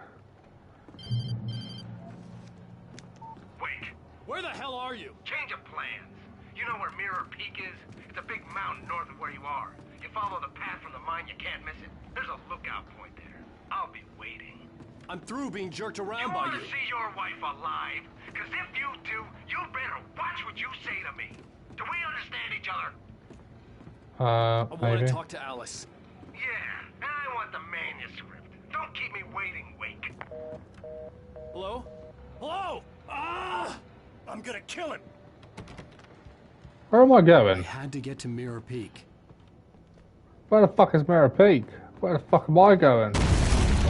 Wake! Where the hell are you? Change of plans. You know where Mirror Peak is? It's a big mountain north of where you are. You follow the path from the mine, you can't miss it. There's a lookout point there. I'll be waiting. I'm through being jerked around You by want you. to see your wife alive? Because if you do, you better watch what you say to me. Do we understand each other? I want maybe. to talk to Alice. Yeah, and I want the manuscript. Don't keep me waiting, Wake. Hello? Hello? Ah! I'm gonna kill him. Where am I going? I had to get to Mirror Peak. Where the fuck is Mirror Peak? Where the fuck am I going?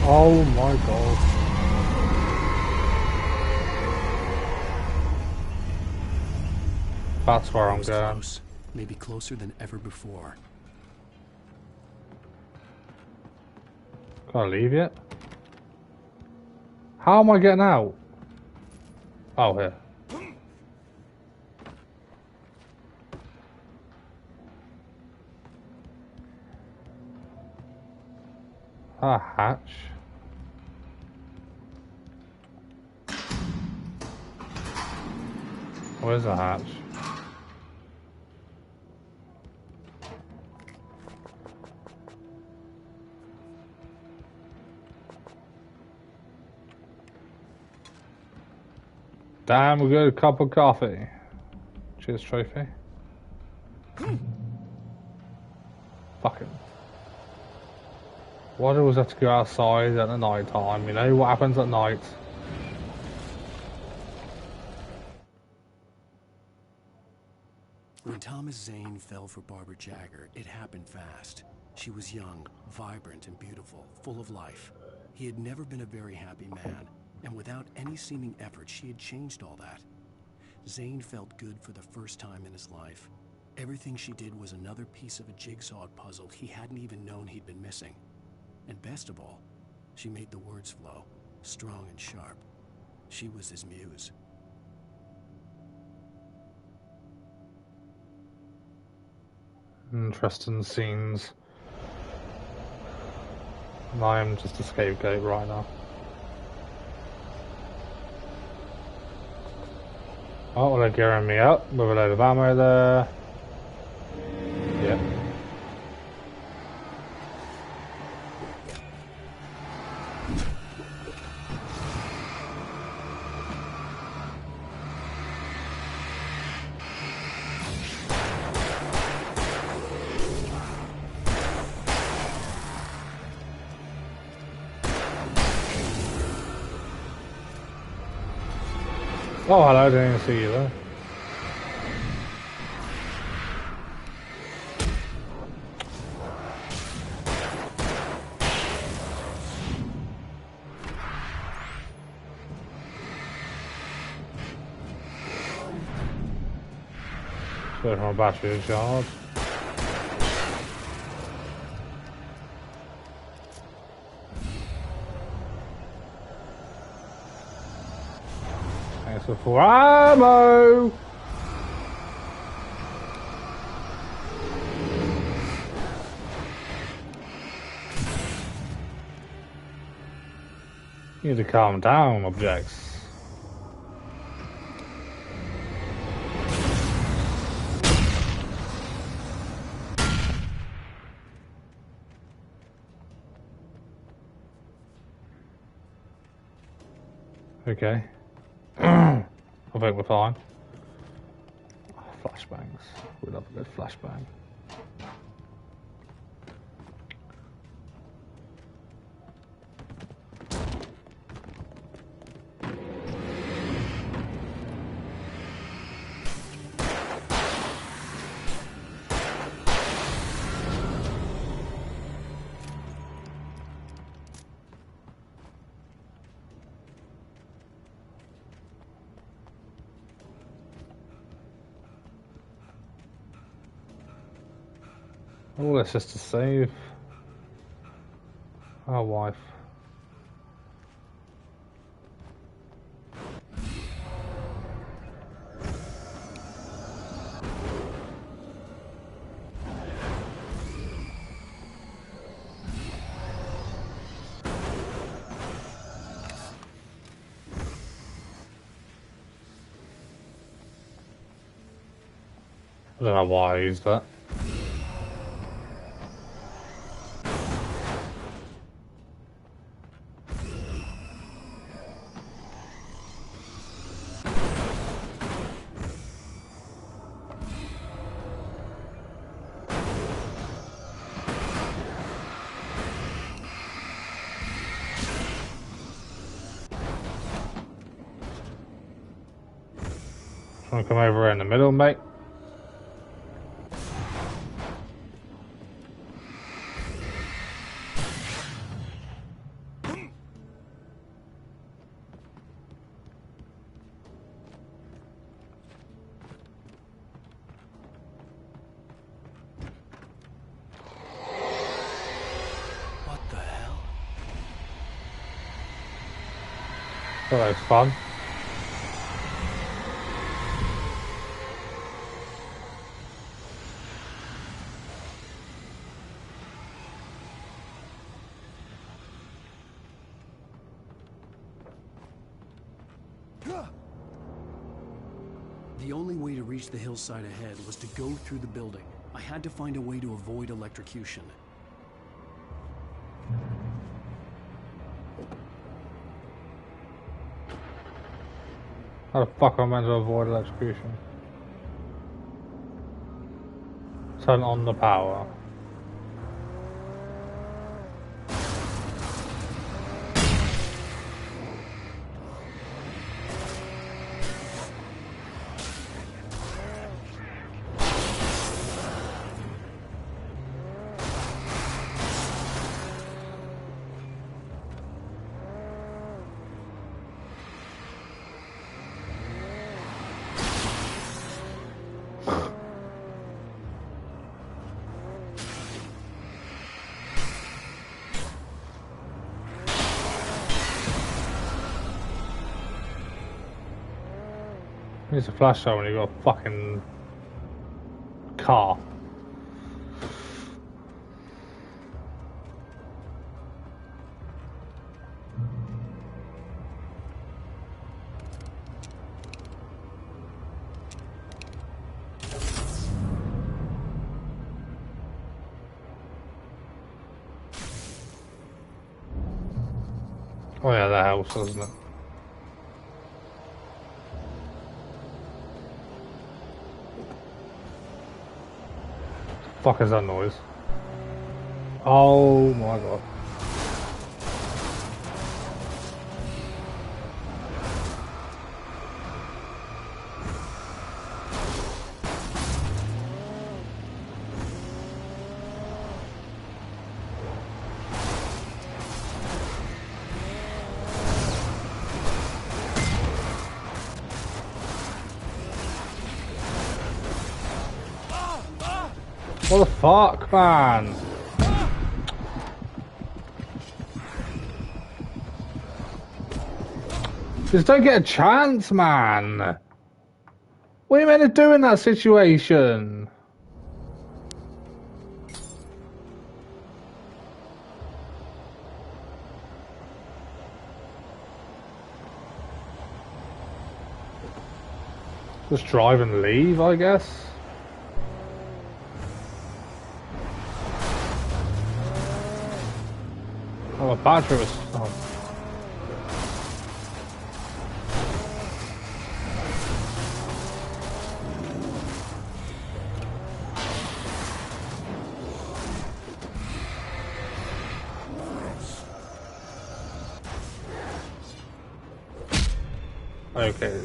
Oh my god. That's where I'm going. Close. Maybe closer than ever before. Can I leave yet? How am I getting out? Oh, here. A hatch. Where's the hatch? Damn good cup of coffee. Cheers, trophy. Fucking. Why do we always have to go outside at the night time? You know what happens at night? When Thomas Zane fell for Barbara Jagger, it happened fast. She was young, vibrant, and beautiful, full of life. He had never been a very happy man, and without any seeming effort, she had changed all that. Zane felt good for the first time in his life. Everything she did was another piece of a jigsaw puzzle he hadn't even known he'd been missing. And best of all, she made the words flow, strong and sharp. She was his muse. Interesting scenes. And I am just a scapegoat right now. Oh, well, they're gearing me up with a load of ammo there. Yep. Oh, hello, didn't even see you there. Wait for my battery to charge. Thanks for ammo! You need to calm down, objects. Okay. I think we're fine. Oh, flashbangs. We love a good flashbang. Oh, that's just to save our wife. I don't know why I used that. Want to come over in the middle, mate? What the hell? Oh, that was fun. The only way to reach the hillside ahead was to go through the building. I had to find a way to avoid electrocution. How the fuck am I meant to avoid electrocution? Turn on the power. Use a flashlight when you got a fucking car. Oh yeah, that helps, doesn't it? Fuck is that noise? Oh my god. What the fuck, man? Just don't get a chance, man. What are you meant to do in that situation? Just drive and leave, I guess. Oh, my battery was... Oh. Okay.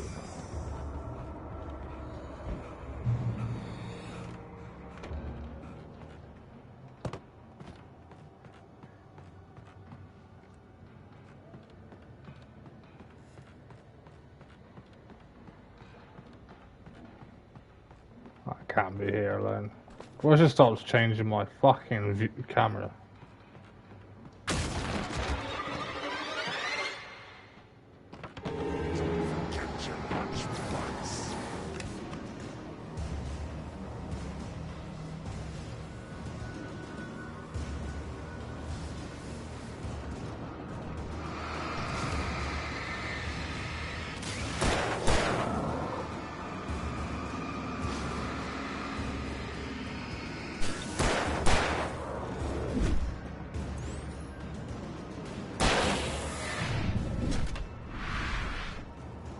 I can't be here alone. Why should stop changing my fucking camera?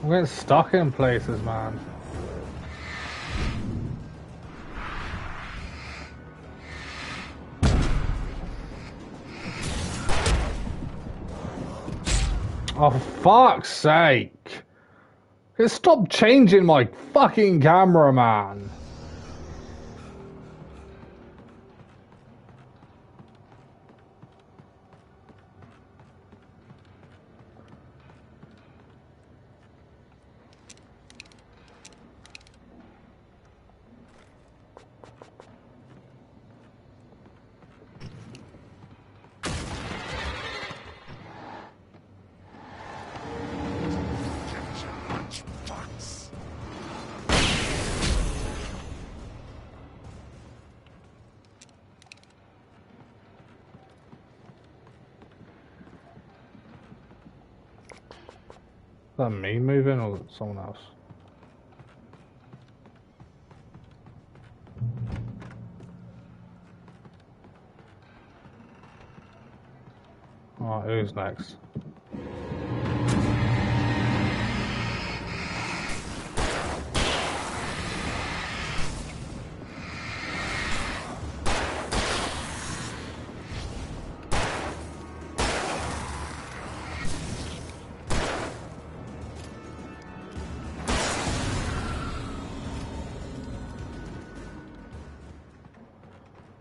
I'm getting stuck in places, man. Oh, for fuck's sake. Just stop changing my fucking camera, man. Is that me moving or someone else? Alright, who's next?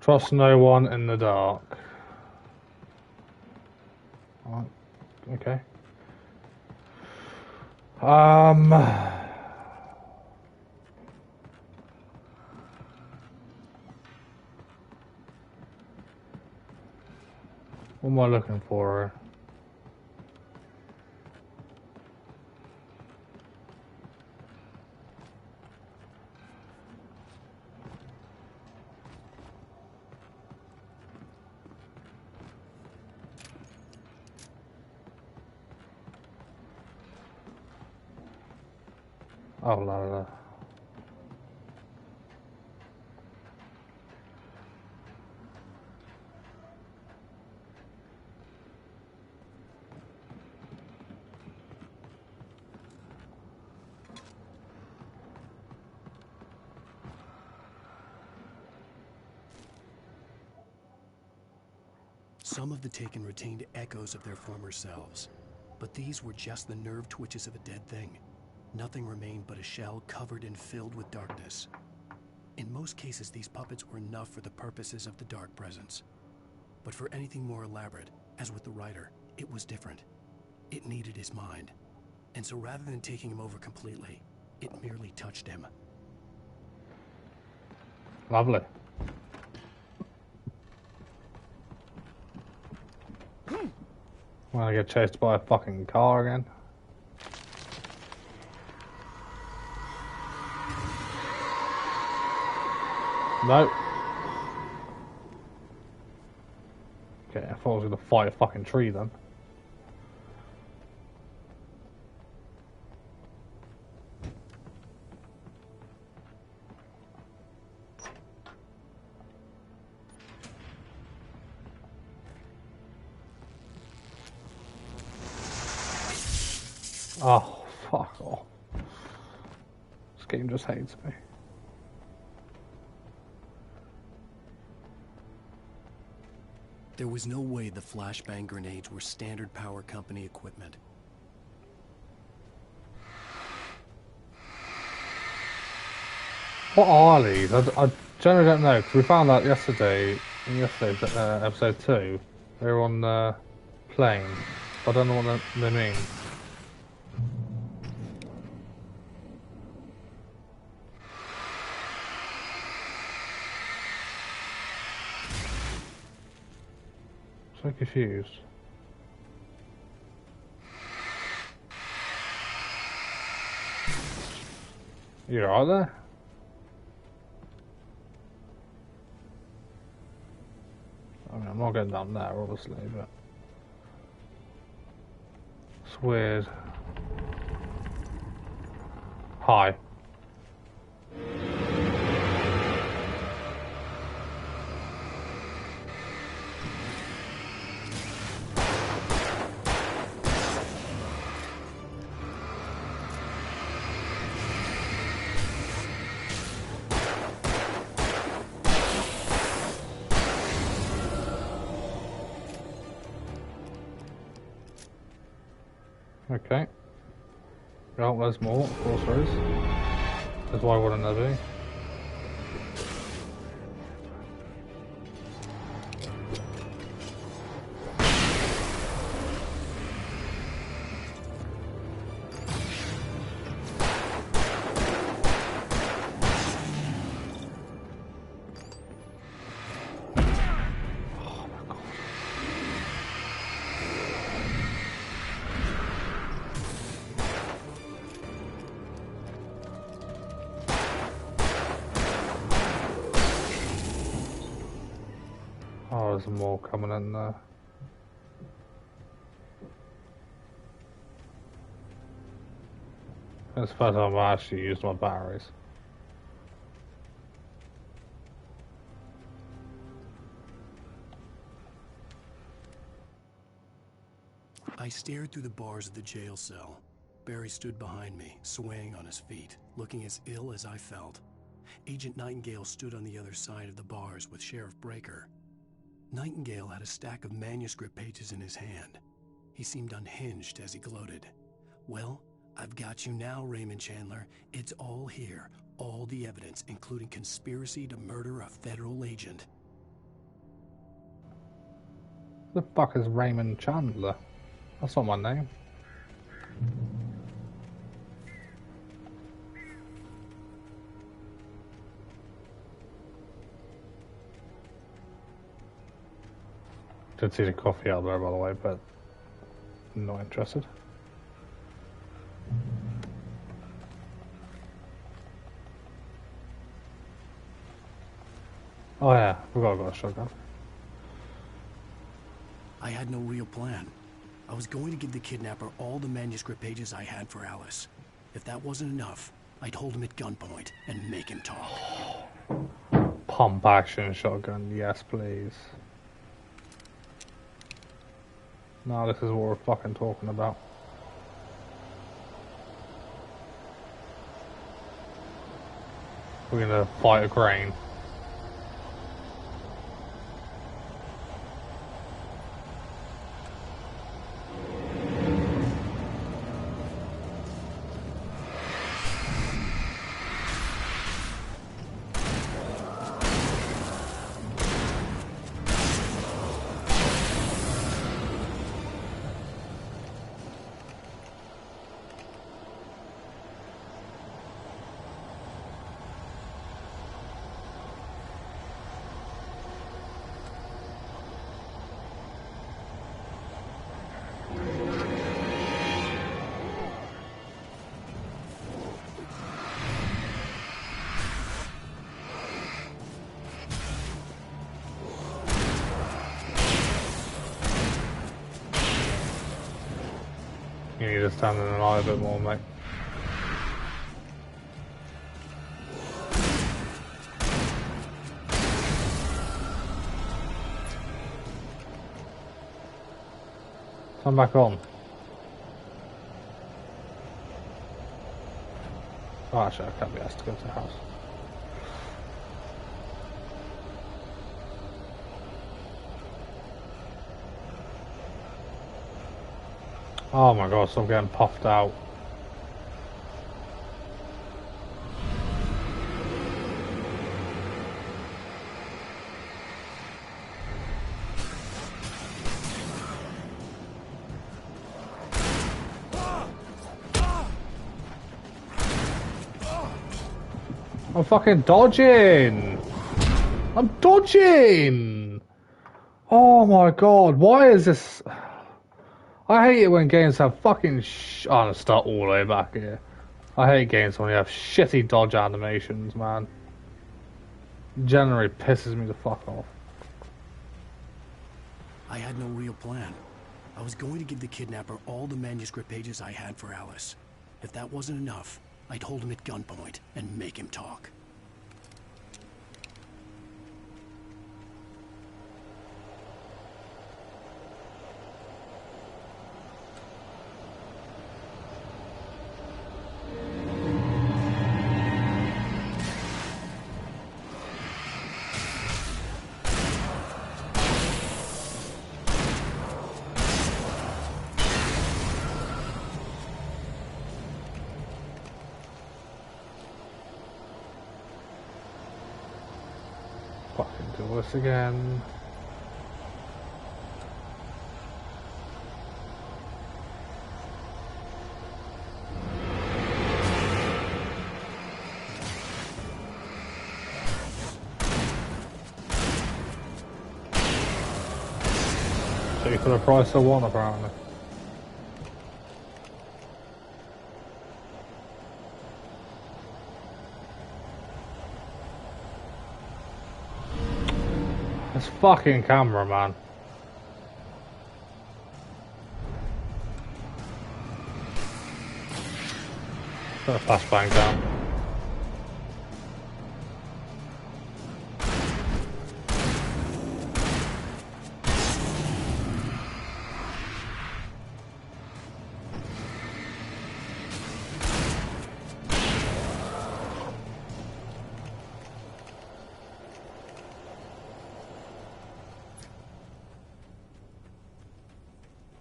Trust no one in the dark. Alright, okay. What am I looking for? Oh, la la la. Some of the Taken retained echoes of their former selves, but these were just the nerve twitches of a dead thing. Nothing remained but a shell covered and filled with darkness. In most cases, these puppets were enough for the purposes of the Dark Presence. But for anything more elaborate, as with the writer, it was different. It needed his mind. And so rather than taking him over completely, it merely touched him. Lovely. Wanna get chased by a fucking car again? No. Okay, I thought I was gonna fight a fucking tree then. Oh, fuck off. This game just hates me. There was no way the flashbang grenades were standard power company equipment. What are these? I generally don't know, because we found out yesterday, in yesterday's episode 2, they were on the plane. I don't know what they mean. So confused. You alright there? I mean, I'm not going down there, obviously, but it's weird. Hi. Okay. Oh, there's more, of course there is. That's why wouldn't there be? Oh, there's more coming in there. It's the first time I actually used my batteries. I stared through the bars of the jail cell. Barry stood behind me, swaying on his feet, looking as ill as I felt. Agent Nightingale stood on the other side of the bars with Sheriff Breaker. Nightingale had a stack of manuscript pages in his hand. He seemed unhinged as he gloated. Well, I've got you now, Raymond Chandler. It's all here. All the evidence, including conspiracy to murder a federal agent. The fuck is Raymond Chandler? That's not my name. Did see the coffee out there, by the way, but not interested. Oh yeah, forgot I got a shotgun. I had no real plan. I was going to give the kidnapper all the manuscript pages I had for Alice. If that wasn't enough, I'd hold him at gunpoint and make him talk. Pump action shotgun, yes please. Now this is what we're fucking talking about. We're gonna fight a crane. You need to stand in the light a bit more, mate. Come back on. Oh, actually, I can't be asked to go to the house. Oh my god, so I'm getting puffed out. I'm fucking dodging! I'm dodging! Oh my god, why is this... I hate it when games have fucking I'm gonna start all the way back here. I hate games when you have shitty dodge animations, man. Generally pisses me the fuck off. I had no real plan. I was going to give the kidnapper all the manuscript pages I had for Alice. If that wasn't enough, I'd hold him at gunpoint and make him talk. Fucking do this again. So for the price of one, apparently. This fucking camera, man. Put a flashbang down.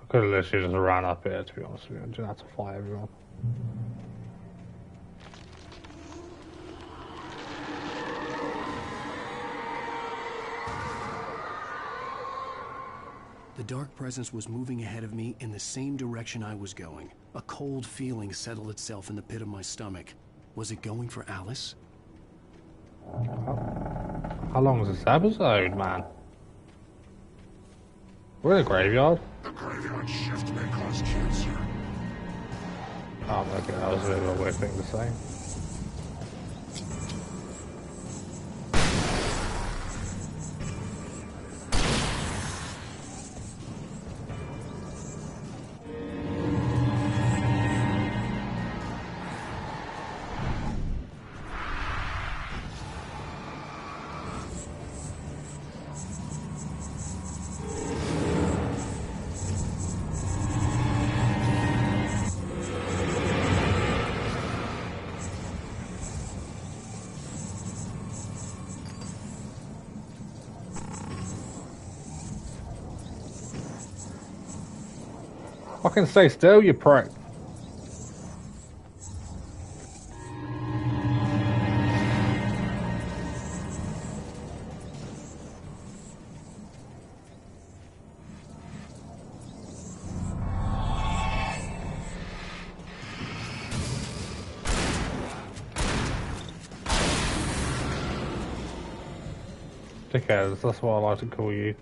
Could have literally just ran up here, to be honest with you. I didn't have to fight everyone. The dark presence was moving ahead of me in the same direction I was going. A cold feeling settled itself in the pit of my stomach. Was it going for Alice? How long is this episode, man? We're in the graveyard. The graveyard shift may cause cancer. Oh, okay, that was a bit of a weird thing to say. Fucking stay still, you prick. Dickheads, that's what I like to call you.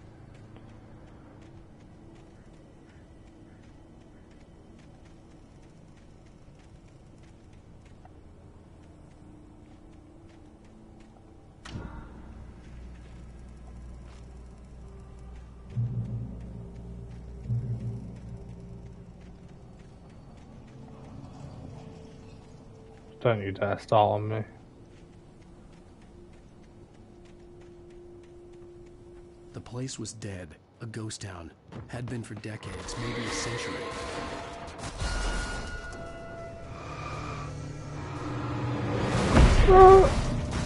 Don't you dare start on me. The place was dead, a ghost town. Had been for decades, maybe a century.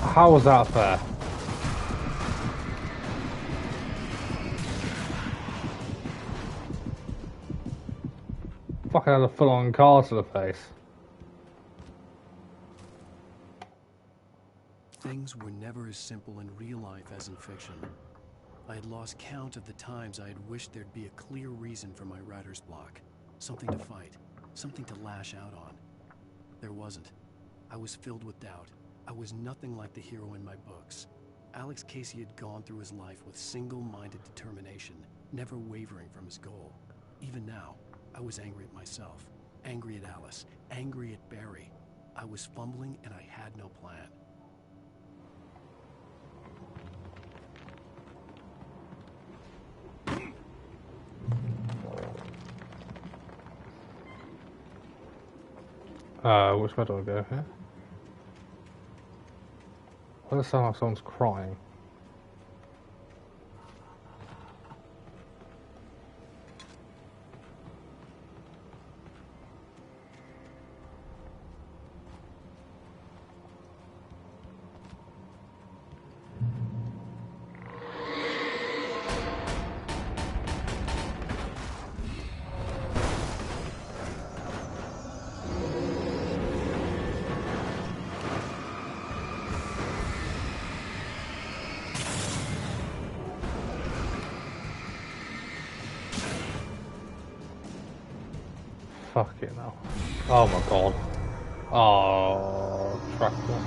How was that fair? Fucking had a full-on car to the face. Things were never as simple in real life as in fiction. I had lost count of the times I had wished there'd be a clear reason for my writer's block. Something to fight, something to lash out on. There wasn't. I was filled with doubt. I was nothing like the hero in my books. Alex Casey had gone through his life with single-minded determination, never wavering from his goal. Even now, I was angry at myself, angry at Alice, angry at Barry. I was fumbling and I had no plan. Which way do I go here? Why does it sound like someone's crying? Fucking hell. Oh my god. Oh, tractor.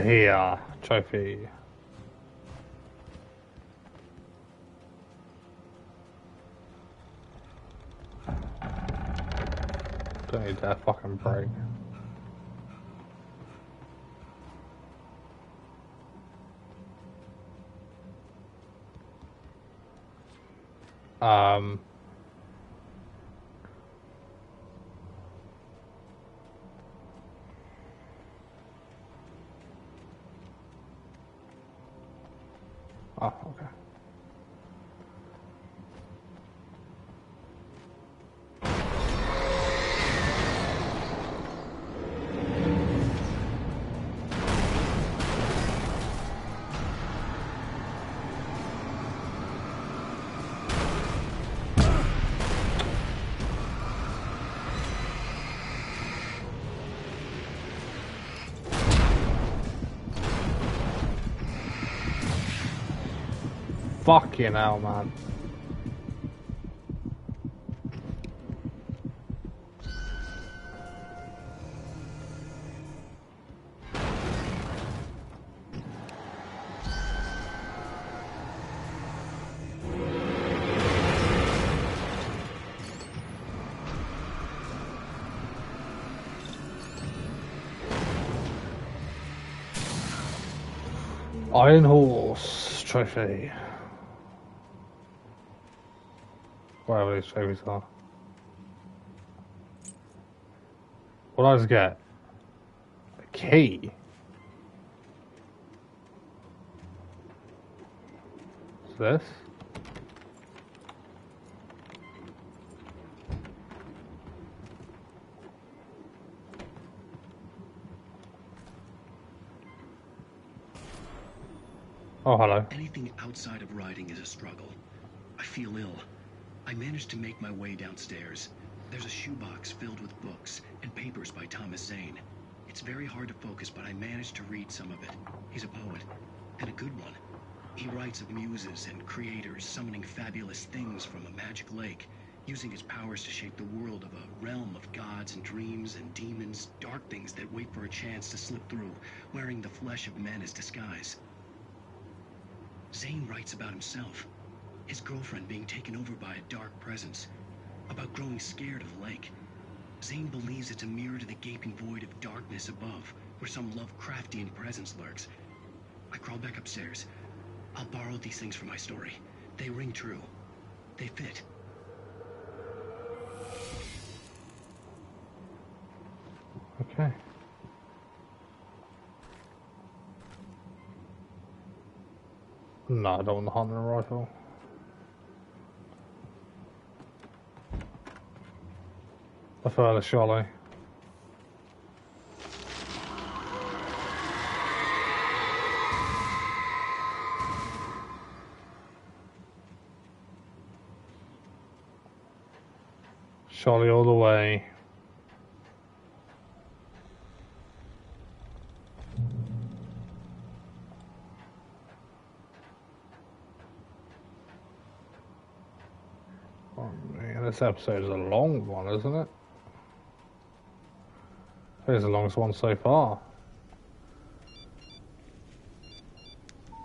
Here, trophy. Don't need that fucking break. Oh, okay. Fucking hell, man. Iron Horse trophy. Whatever these trophies are. What did I just get? A key. What's this? Oh, hello. Anything outside of riding is a struggle. I feel ill. I managed to make my way downstairs. There's a shoebox filled with books and papers by Thomas Zane. It's very hard to focus, but I managed to read some of it. He's a poet, and a good one. He writes of muses and creators summoning fabulous things from a magic lake, using his powers to shape the world of a realm of gods and dreams and demons, dark things that wait for a chance to slip through, wearing the flesh of men as disguise. Zane writes about himself, his girlfriend being taken over by a dark presence, about growing scared of the lake. Zane believes it's a mirror to the gaping void of darkness above, where some Lovecraftian presence lurks. I crawl back upstairs. I'll borrow these things for my story. They ring true. They fit. Okay. No, I don't want the hunting rifle. I prefer the shotty. Shotty all the way. Oh man, this episode is a long one, isn't it? It's the longest one so far.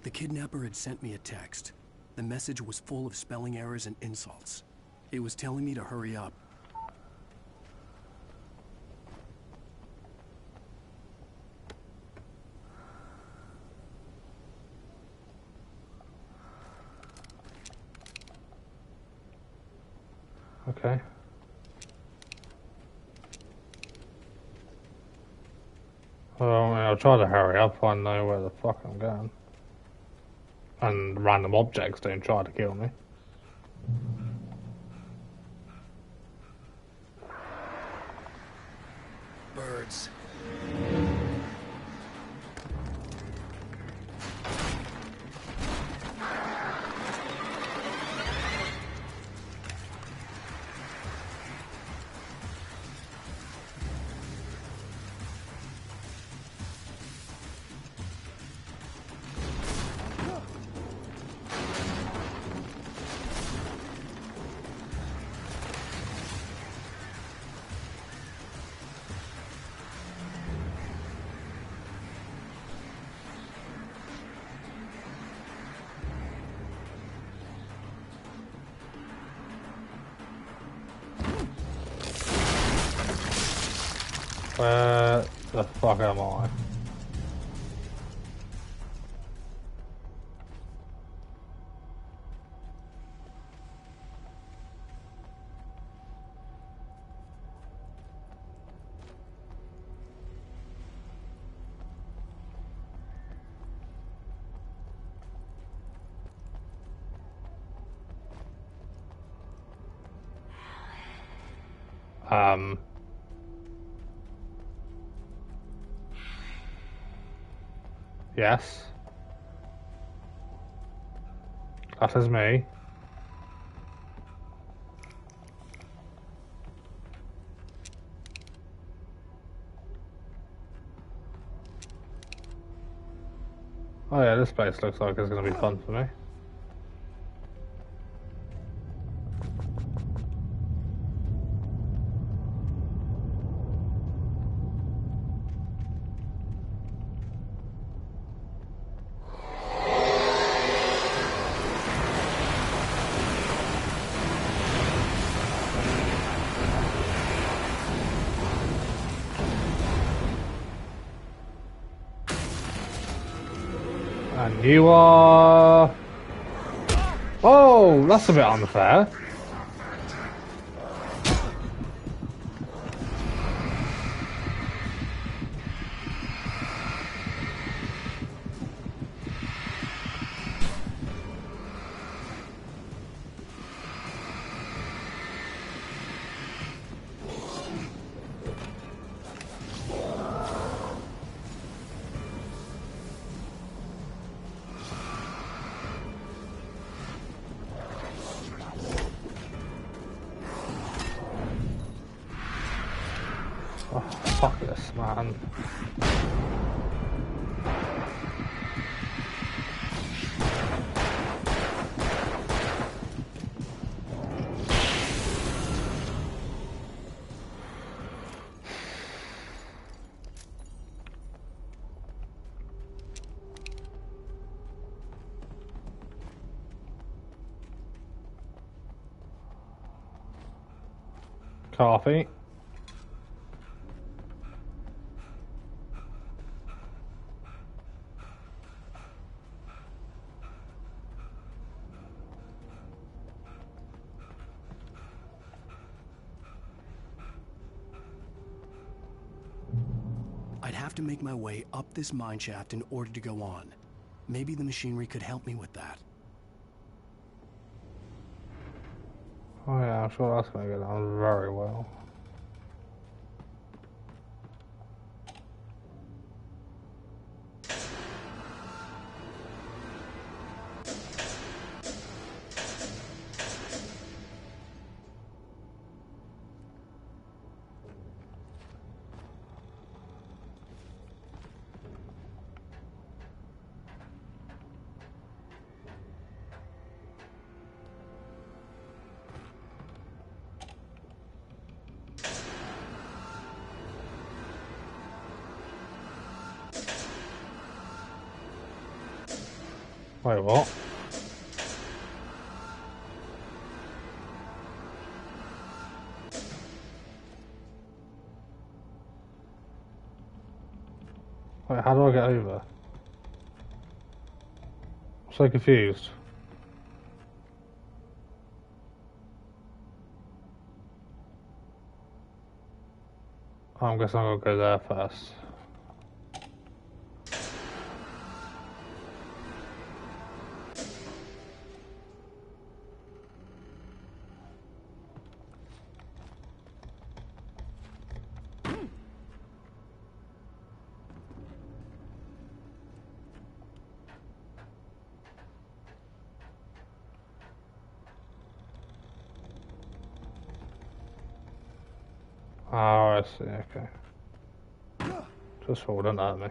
The kidnapper had sent me a text. The message was full of spelling errors and insults. It was telling me to hurry up. Okay. Well, I'll try to hurry up. I know where the fuck I'm going. And random objects don't try to kill me. Birds. Where the fuck am I? Yes. That is me. Oh yeah, this place looks like it's going to be fun for me. And You are... Oh, that's a bit unfair. Oh, fuck this, man. Coffee. I'd have to make my way up this mine shaft in order to go on. Maybe the machinery could help me with that. Oh yeah, I'm sure that's going to go down very well. Wait, what? Wait, how do I get over? I'm so confused. I'm guessing I'm gonna go there first. Oh, I see, okay. Just hold on at me.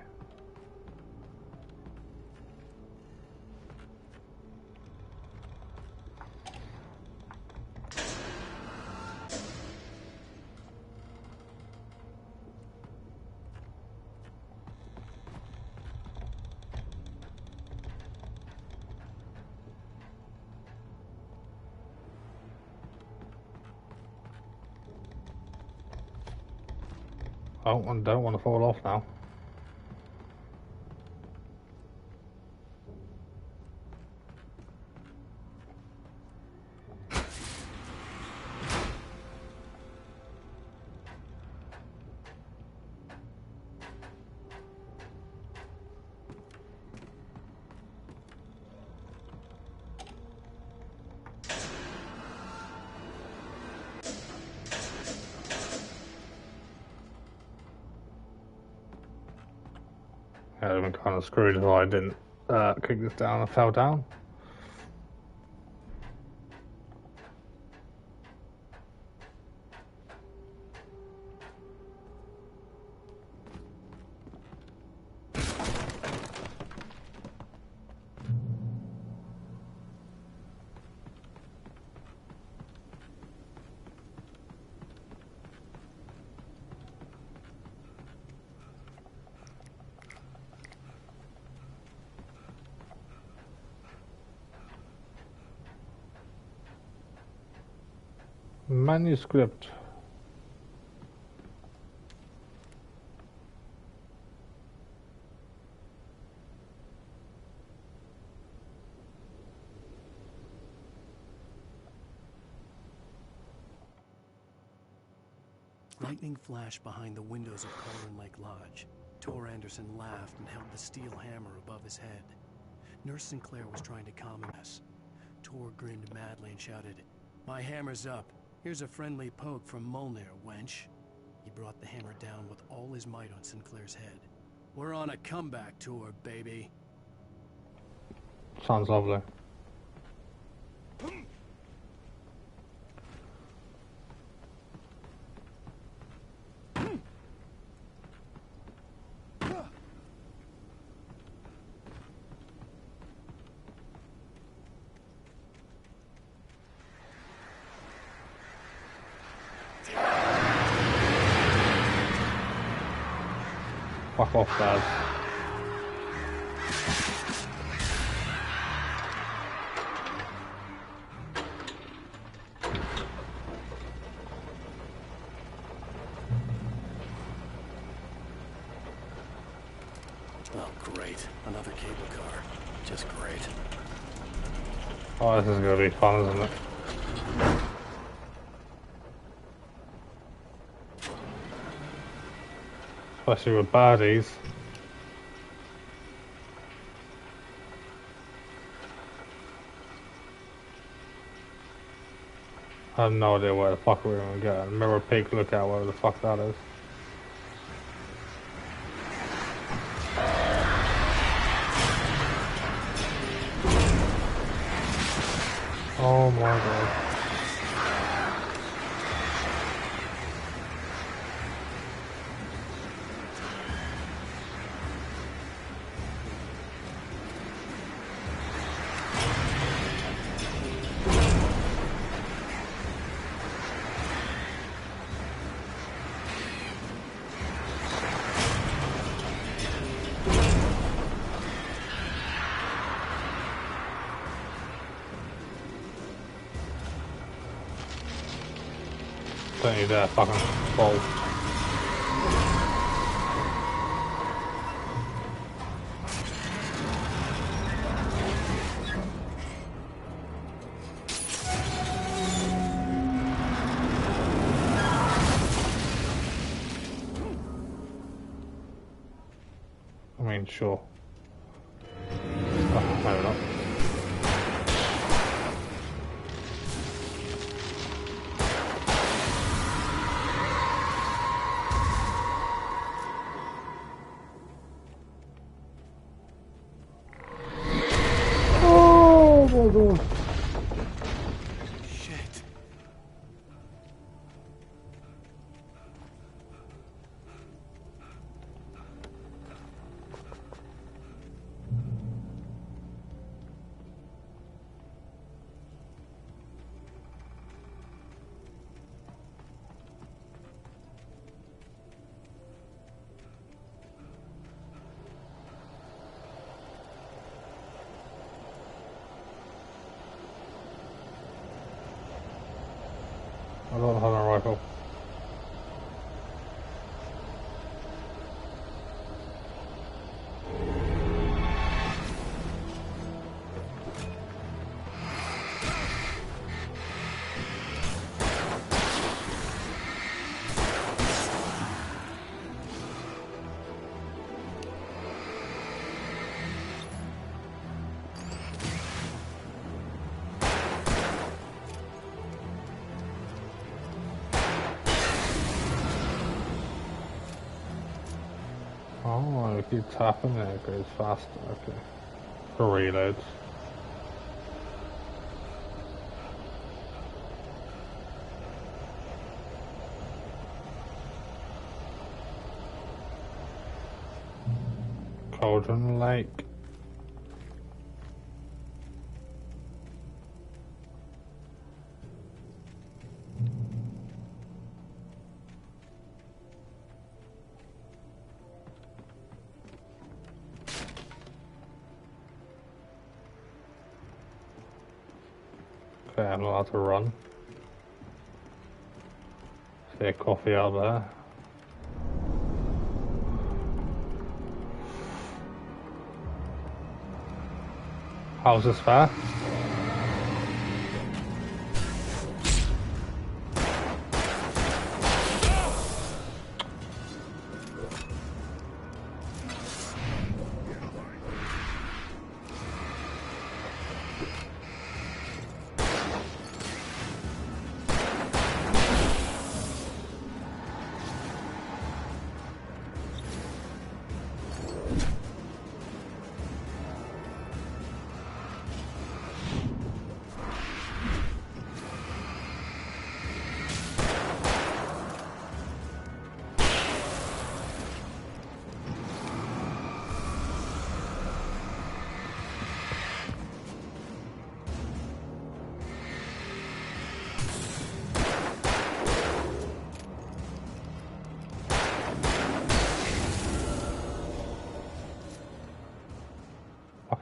Oh, I don't want to fall off now. Yeah, I've been kind of screwed if I didn't kick this down and fell down. Manuscript. Lightning flashed behind the windows of Colin Lake Lodge. Tor Anderson laughed and held the steel hammer above his head. Nurse Sinclair was trying to calm him. Tor grinned madly and shouted, "My hammer's up. Here's a friendly poke from Molnir, wench." He brought the hammer down with all his might on Sinclair's head. "We're on a comeback tour, baby." Sounds lovely. Fuck off, guys. Oh, great. Another cable car. Just great. Oh, this is gonna be fun, isn't it? Especially with baddies. I have no idea where the fuck we're gonna get. Mirror peek, look out where the fuck that is. Oh my god. Don't you dare fucking fall. I mean, sure. Oh, fair enough. Shit. I don't have a rifle. Oh, if you tap in there, it goes faster. Okay. For reloads. Cauldron Lake. Okay, I'm allowed to run. See a coffee out there. How's this fair?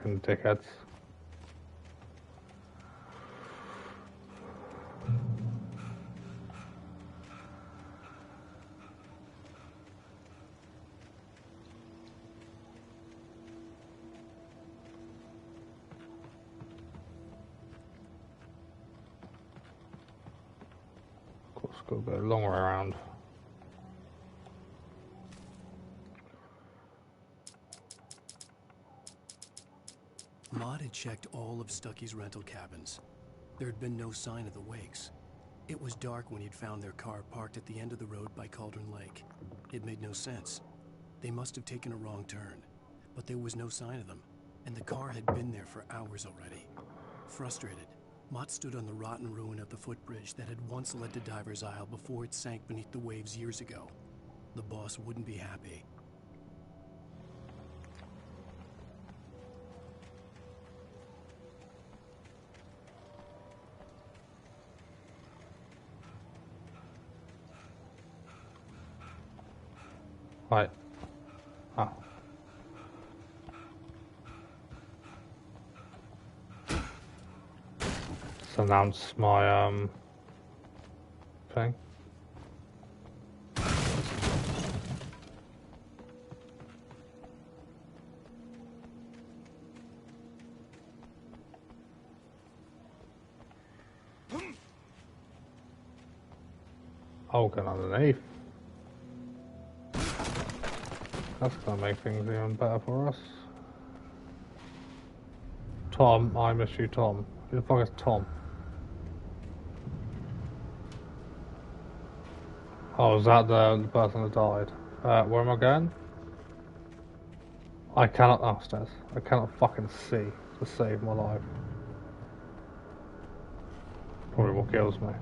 fucking dickheads. Of course, got to go a long way around. Maud had checked all of Stucky's rental cabins. There had been no sign of the Wakes. It was dark when he'd found their car parked at the end of the road by Cauldron Lake. It made no sense. They must have taken a wrong turn, but there was no sign of them, and the car had been there for hours already. Frustrated, Mott stood on the rotten ruin of the footbridge that had once led to Diver's Isle before it sank beneath the waves years ago. The boss wouldn't be happy. Right. Ah. Just announce my thing. Oh, get underneath. That's gonna make things even better for us. Tom, I miss you, Tom. Who the fuck is Tom? Oh, is that the person that died? Where am I going? I cannot, upstairs. I cannot fucking see to save my life. Probably what kills me.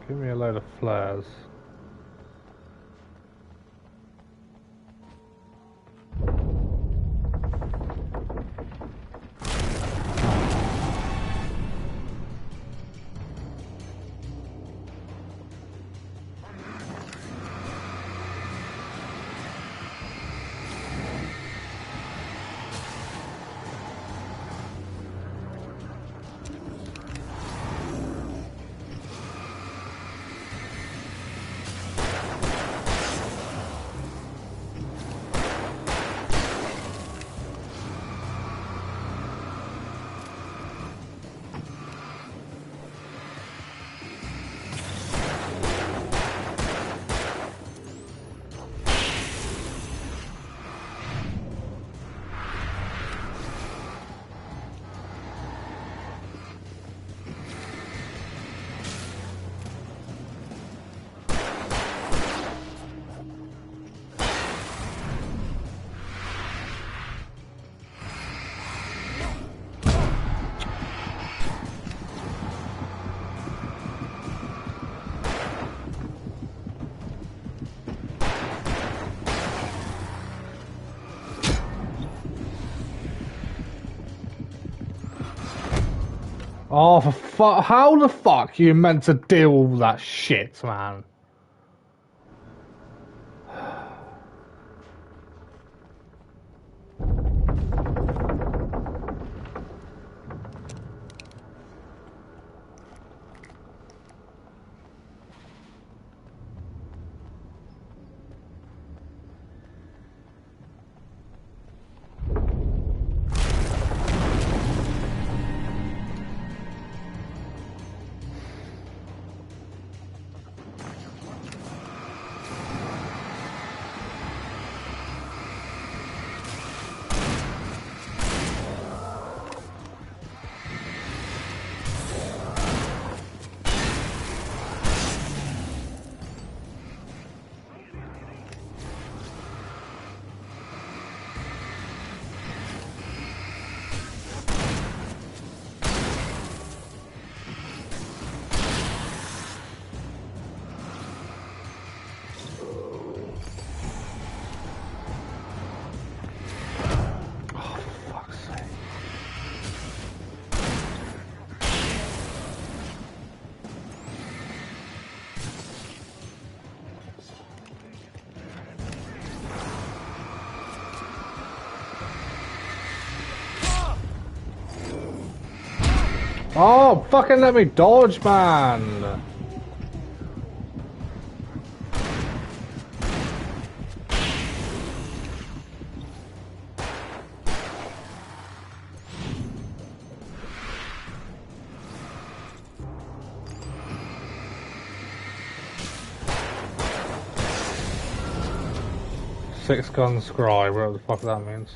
Give me a load of flares. Oh, for fuck! How the fuck you meant to deal with all that shit, man? Oh, fucking let me dodge, man! 6-gun scry, whatever the fuck that means.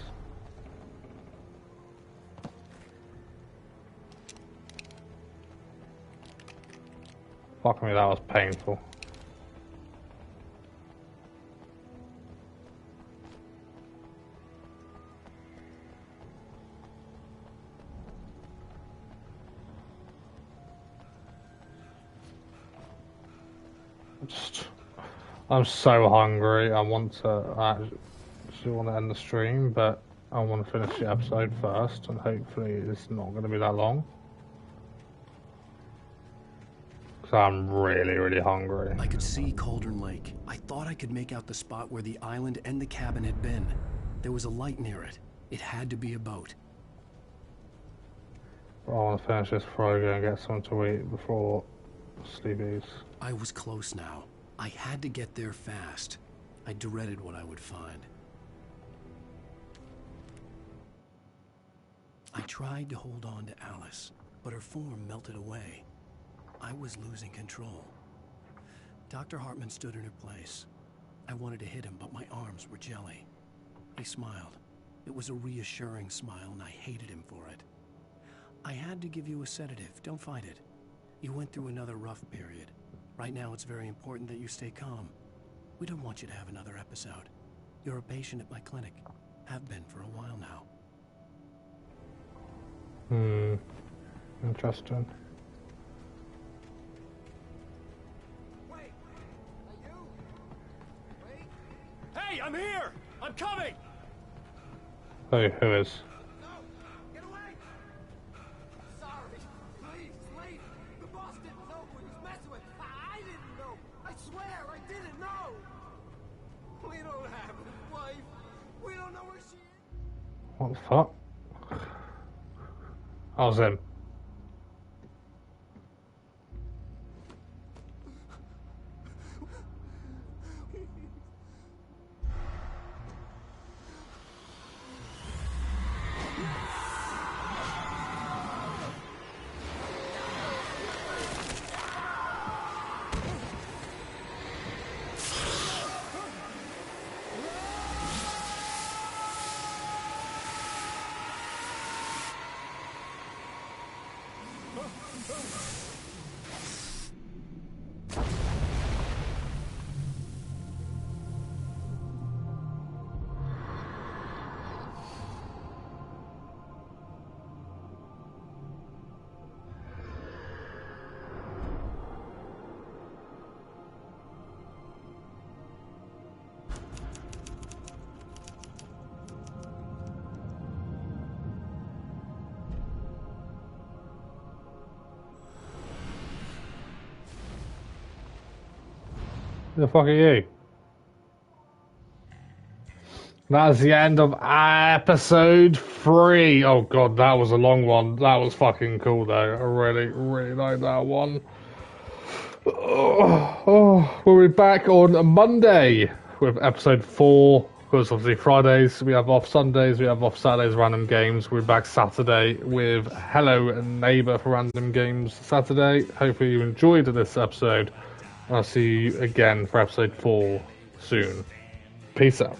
Fuck me, that was painful. I'm so hungry. I want to actually want to end the stream, but I want to finish the episode first, and hopefully it's not going to be that long. Because I'm really, really hungry. I could see Cauldron Lake. I thought I could make out the spot where the island and the cabin had been. There was a light near it. It had to be a boat. But I want to finish this before I go and get something to eat before sleepies. I was close now. I had to get there fast. I dreaded what I would find. I tried to hold on to Alice, but her form melted away. I was losing control. Dr. Hartman stood in her place. I wanted to hit him, but my arms were jelly. He smiled. It was a reassuring smile, and I hated him for it. I had to give you a sedative. Don't fight it. You went through another rough period. Right now, it's very important that you stay calm. We don't want you to have another episode. You're a patient at my clinic. Have been for a while now. Interesting. Wait, are you? Wait. Hey, I'm here! I'm coming! Who is? No! Get away! Sorry. Please, leave! The boss didn't know who he was messing with. I didn't know. I swear, I didn't know. We don't have a wife. We don't know where she is. What the fuck? I was him. Who the fuck are you? That's the end of episode 3. Oh god, that was a long one. That was fucking cool though. I really, really like that one. We'll be back on Monday with episode 4. Because obviously Fridays we have off, Sundays we have off, Saturdays random games. We're back Saturday with Hello Neighbour for random games Saturday. Hopefully you enjoyed this episode. I'll see you again for episode 4 soon. Peace out.